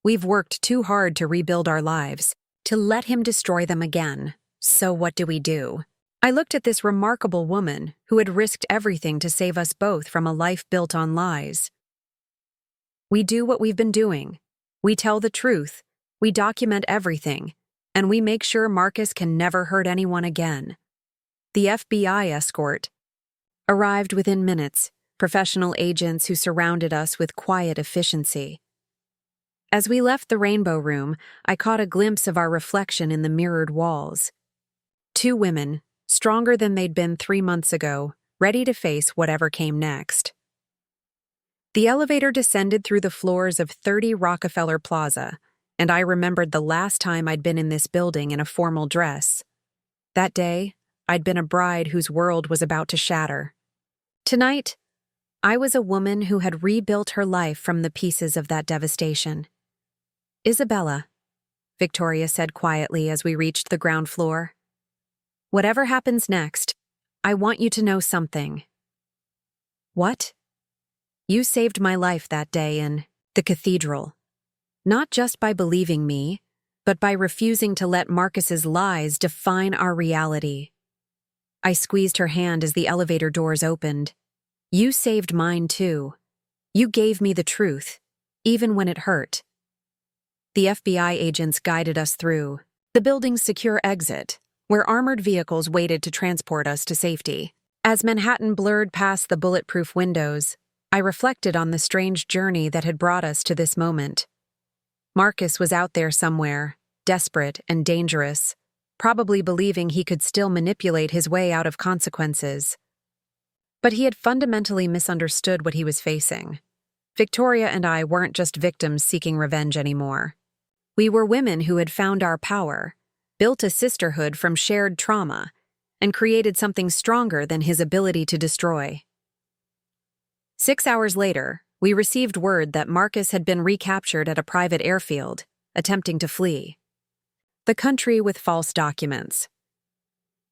We've worked too hard to rebuild our lives, to let him destroy them again. So what do? I looked at this remarkable woman who had risked everything to save us both from a life built on lies. "We do what we've been doing. We tell the truth, we document everything, and we make sure Marcus can never hurt anyone again." The FBI escort arrived within minutes, professional agents who surrounded us with quiet efficiency. As we left the Rainbow Room, I caught a glimpse of our reflection in the mirrored walls. Two women, stronger than they'd been 3 months ago, ready to face whatever came next. The elevator descended through the floors of 30 Rockefeller Plaza, and I remembered the last time I'd been in this building in a formal dress. That day, I'd been a bride whose world was about to shatter. Tonight, I was a woman who had rebuilt her life from the pieces of that devastation. "Isabella," Victoria said quietly as we reached the ground floor. "Whatever happens next, I want you to know something." "What?" "You saved my life that day in the cathedral. Not just by believing me, but by refusing to let Marcus's lies define our reality." I squeezed her hand as the elevator doors opened. "You saved mine too. You gave me the truth, even when it hurt." The FBI agents guided us through, the building's secure exit, where armored vehicles waited to transport us to safety. As Manhattan blurred past the bulletproof windows, I reflected on the strange journey that had brought us to this moment. Marcus was out there somewhere, desperate and dangerous, probably believing he could still manipulate his way out of consequences. But he had fundamentally misunderstood what he was facing. Victoria and I weren't just victims seeking revenge anymore. We were women who had found our power, built a sisterhood from shared trauma, and created something stronger than his ability to destroy. 6 hours later, we received word that Marcus had been recaptured at a private airfield, attempting to flee the country with false documents.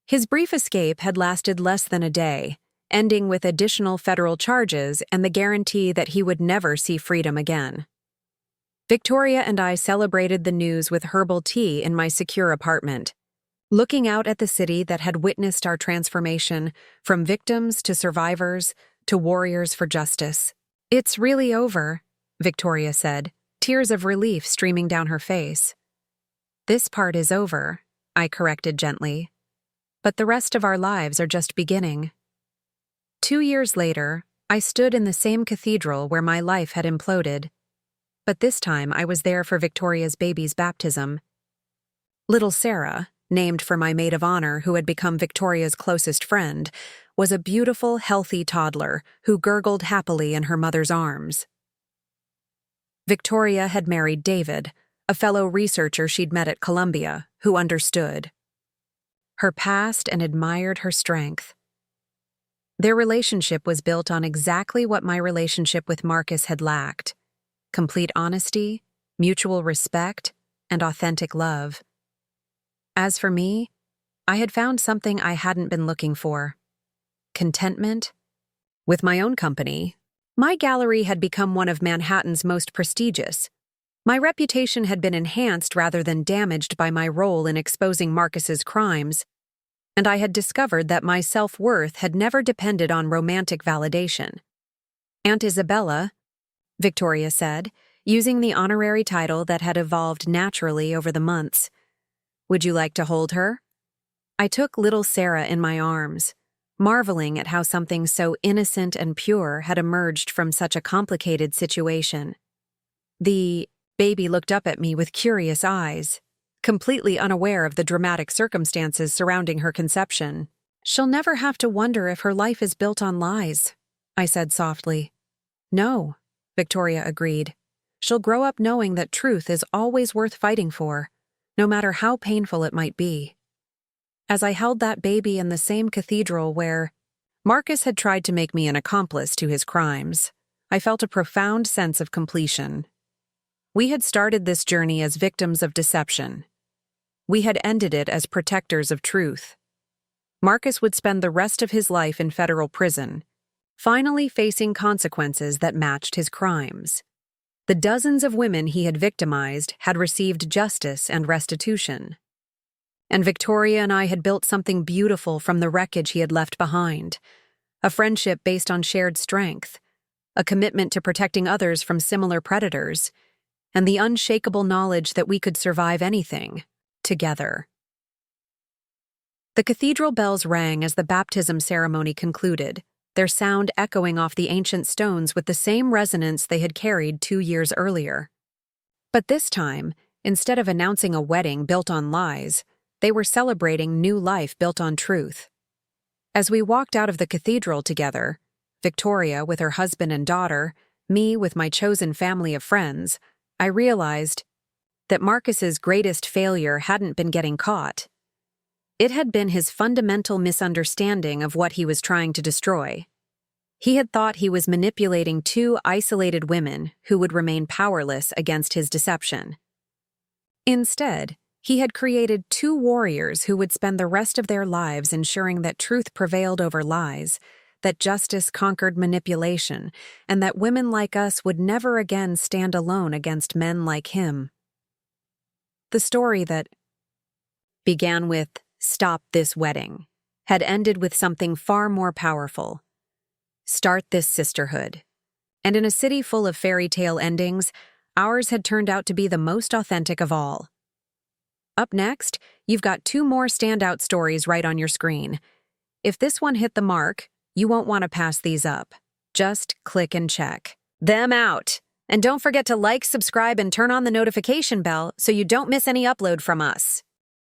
His brief escape had lasted less than a day, ending with additional federal charges and the guarantee that he would never see freedom again. Victoria and I celebrated the news with herbal tea in my secure apartment, looking out at the city that had witnessed our transformation from victims to survivors to warriors for justice. "It's really over," Victoria said, tears of relief streaming down her face. "This part is over," I corrected gently. "But the rest of our lives are just beginning." 2 years later, I stood in the same cathedral where my life had imploded. But this time I was there for Victoria's baby's baptism. Little Sarah, named for my maid of honor who had become Victoria's closest friend, was a beautiful, healthy toddler who gurgled happily in her mother's arms. Victoria had married David, a fellow researcher she'd met at Columbia, who understood her past and admired her strength. Their relationship was built on exactly what my relationship with Marcus had lacked: complete honesty, mutual respect, and authentic love. As for me, I had found something I hadn't been looking for: contentment with my own company. My gallery had become one of Manhattan's most prestigious. My reputation had been enhanced rather than damaged by my role in exposing Marcus's crimes, and I had discovered that my self-worth had never depended on romantic validation. "Aunt Isabella," Victoria said, using the honorary title that had evolved naturally over the months. "Would you like to hold her?" I took little Sarah in my arms, marveling at how something so innocent and pure had emerged from such a complicated situation. The baby looked up at me with curious eyes, completely unaware of the dramatic circumstances surrounding her conception. "She'll never have to wonder if her life is built on lies," I said softly. "No," Victoria agreed. "She'll grow up knowing that truth is always worth fighting for, no matter how painful it might be." As I held that baby in the same cathedral where Marcus had tried to make me an accomplice to his crimes, I felt a profound sense of completion. We had started this journey as victims of deception. We had ended it as protectors of truth. Marcus would spend the rest of his life in federal prison, finally facing consequences that matched his crimes. The dozens of women he had victimized had received justice and restitution. And Victoria and I had built something beautiful from the wreckage he had left behind: a friendship based on shared strength, a commitment to protecting others from similar predators, and the unshakable knowledge that we could survive anything, together. The cathedral bells rang as the baptism ceremony concluded, their sound echoing off the ancient stones with the same resonance they had carried 2 years earlier. But this time, instead of announcing a wedding built on lies, they were celebrating new life built on truth. As we walked out of the cathedral together, Victoria with her husband and daughter, me with my chosen family of friends, I realized that Marcus's greatest failure hadn't been getting caught. It had been his fundamental misunderstanding of what he was trying to destroy. He had thought he was manipulating 2 isolated women who would remain powerless against his deception. Instead, he had created 2 warriors who would spend the rest of their lives ensuring that truth prevailed over lies, that justice conquered manipulation, and that women like us would never again stand alone against men like him. The story that began with "Stop this wedding" had ended with something far more powerful: start this sisterhood. And in a city full of fairy tale endings, ours had turned out to be the most authentic of all. Up next, you've got 2 more standout stories right on your screen. If this one hit the mark, you won't want to pass these up. Just click and check them out. And don't forget to like, subscribe, and turn on the notification bell so you don't miss any upload from us.